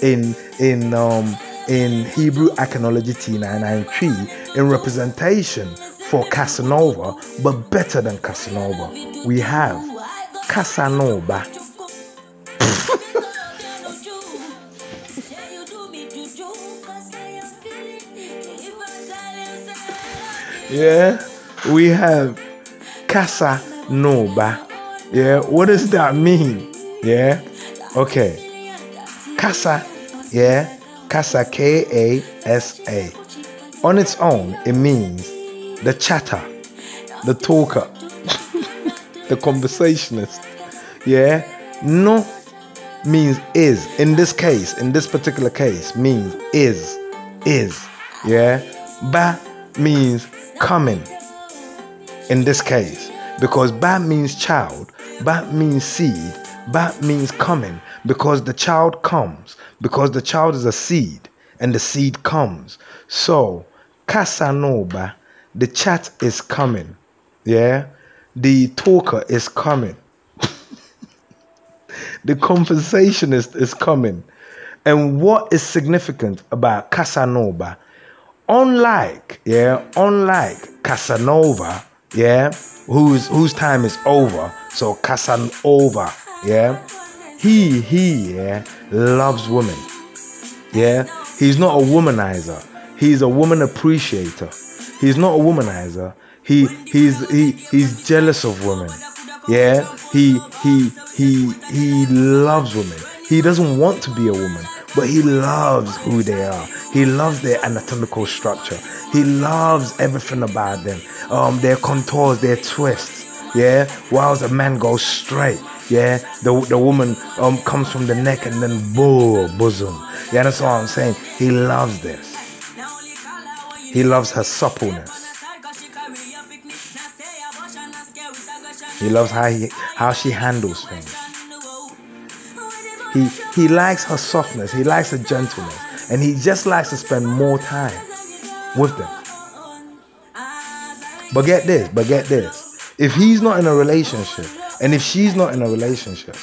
in Hebrew Iconology T993 in representation for Casanova, but better than Casanova? We have Kasanoba. Yeah, we have Kasanoba. Yeah, what does that mean? Yeah, okay. Kasa, yeah, Kasa, K-A-S-A. On its own, it means the chatter, the talker, the conversationist. Yeah, no means is. In this case, in this particular case, means is. Yeah, ba means coming. In this case, because ba means child, ba means seed, ba means coming, because the child comes, because the child is a seed and the seed comes. So kasanoba, the chat is coming. Yeah, the talker is coming. The conversationist is coming. And what is significant about Casanova, unlike Casanova, yeah, whose time is over, so Casanova, yeah, he loves women. Yeah, he's not a womanizer. He's a woman appreciator. He's not a womanizer. He's jealous of women. Yeah, he loves women. He doesn't want to be a woman, but he loves who they are. He loves their anatomical structure. He loves everything about them. Their contours, their twists. Yeah, whilst a man goes straight. Yeah, the woman comes from the neck and then bosom. Yeah, that's what I'm saying. He loves this. He loves her suppleness. He loves how she handles things. He likes her softness. He likes her gentleness, and he just likes to spend more time with them. But get this. If he's not in a relationship, and if she's not in a relationship,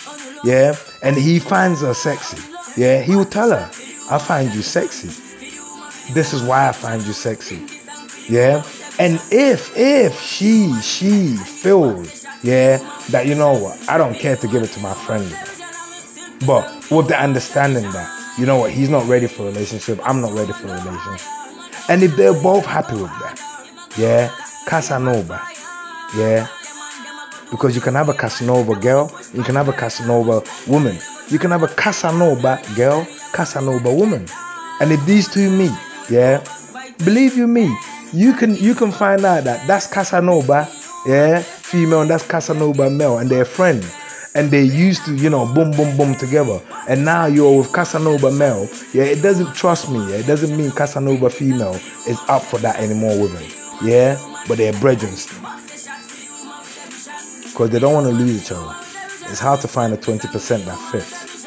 yeah, and he finds her sexy, yeah, he will tell her, I find you sexy. This is why I find you sexy. Yeah. And if she feels, yeah, that, you know what, I don't care to give it to my friend, but with the understanding that, you know what, he's not ready for a relationship, I'm not ready for a relationship. And if they're both happy with that, yeah, Casanova, yeah, because you can have a Casanova girl, you can have a Casanova woman, you can have a Casanova girl, Casanova woman. And if these two meet, yeah, believe you me, you can find out that that's Casanova, yeah, female, and that's Casanova male, and they're friends. And they used to, you know, boom, boom, boom together. And now you're with Casanova male. Yeah, it doesn't, trust me, yeah, it doesn't mean Casanova female is up for that anymore with him. Yeah, but they're brethren still. Because they don't want to lose each other. It's hard to find a 20% that fits.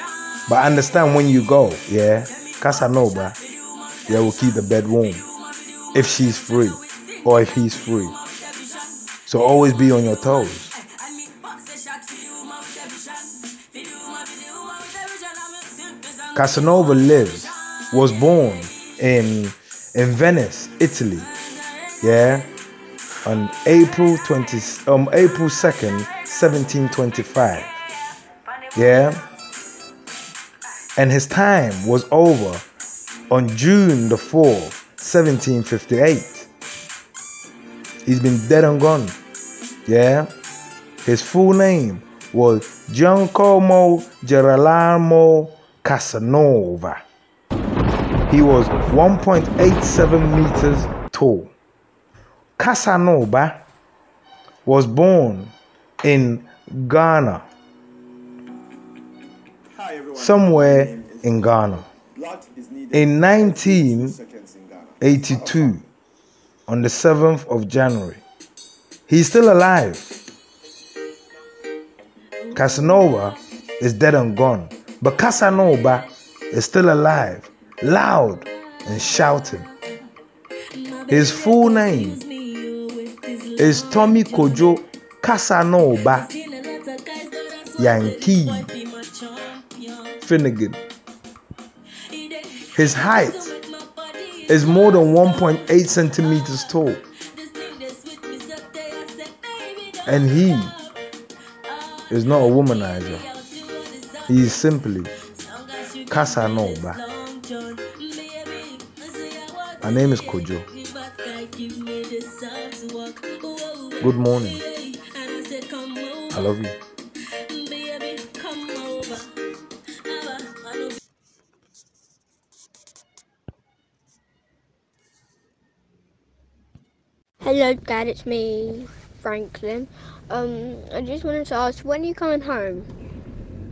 But understand when you go, yeah, Casanova, yeah, will keep the bed warm. If she's free, or if he's free. So always be on your toes. Casanova was born in Venice, Italy, yeah, on April 2nd, 1725, yeah, and his time was over on June the 4th, 1758. He's been dead and gone, yeah. His full name was Giacomo Girolamo Casanova. He was 1.87 meters tall. Casanova was born in Ghana, somewhere in Ghana, in 1982, on the 7th of January. He's still alive. Casanova is dead and gone, but Casanova is still alive, loud and shouting. His full name is Tommy Kojo Casanova Yankee Finnegan. His height is more than 1.8 centimeters tall. And he is not a womanizer. He is simply Casanova. My name is Kojo. Good morning. I love you. Hello, Dad, it's me. Franklin. I just wanted to ask, when are you coming home?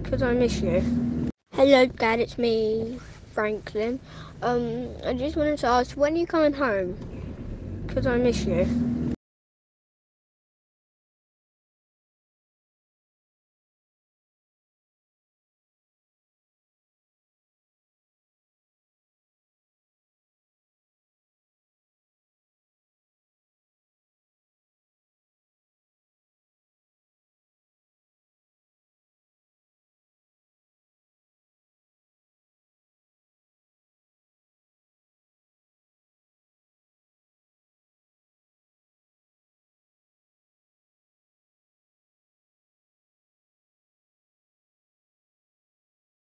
Because I miss you. Hello, Dad, it's me, Franklin. I just wanted to ask, when are you coming home? Because I miss you.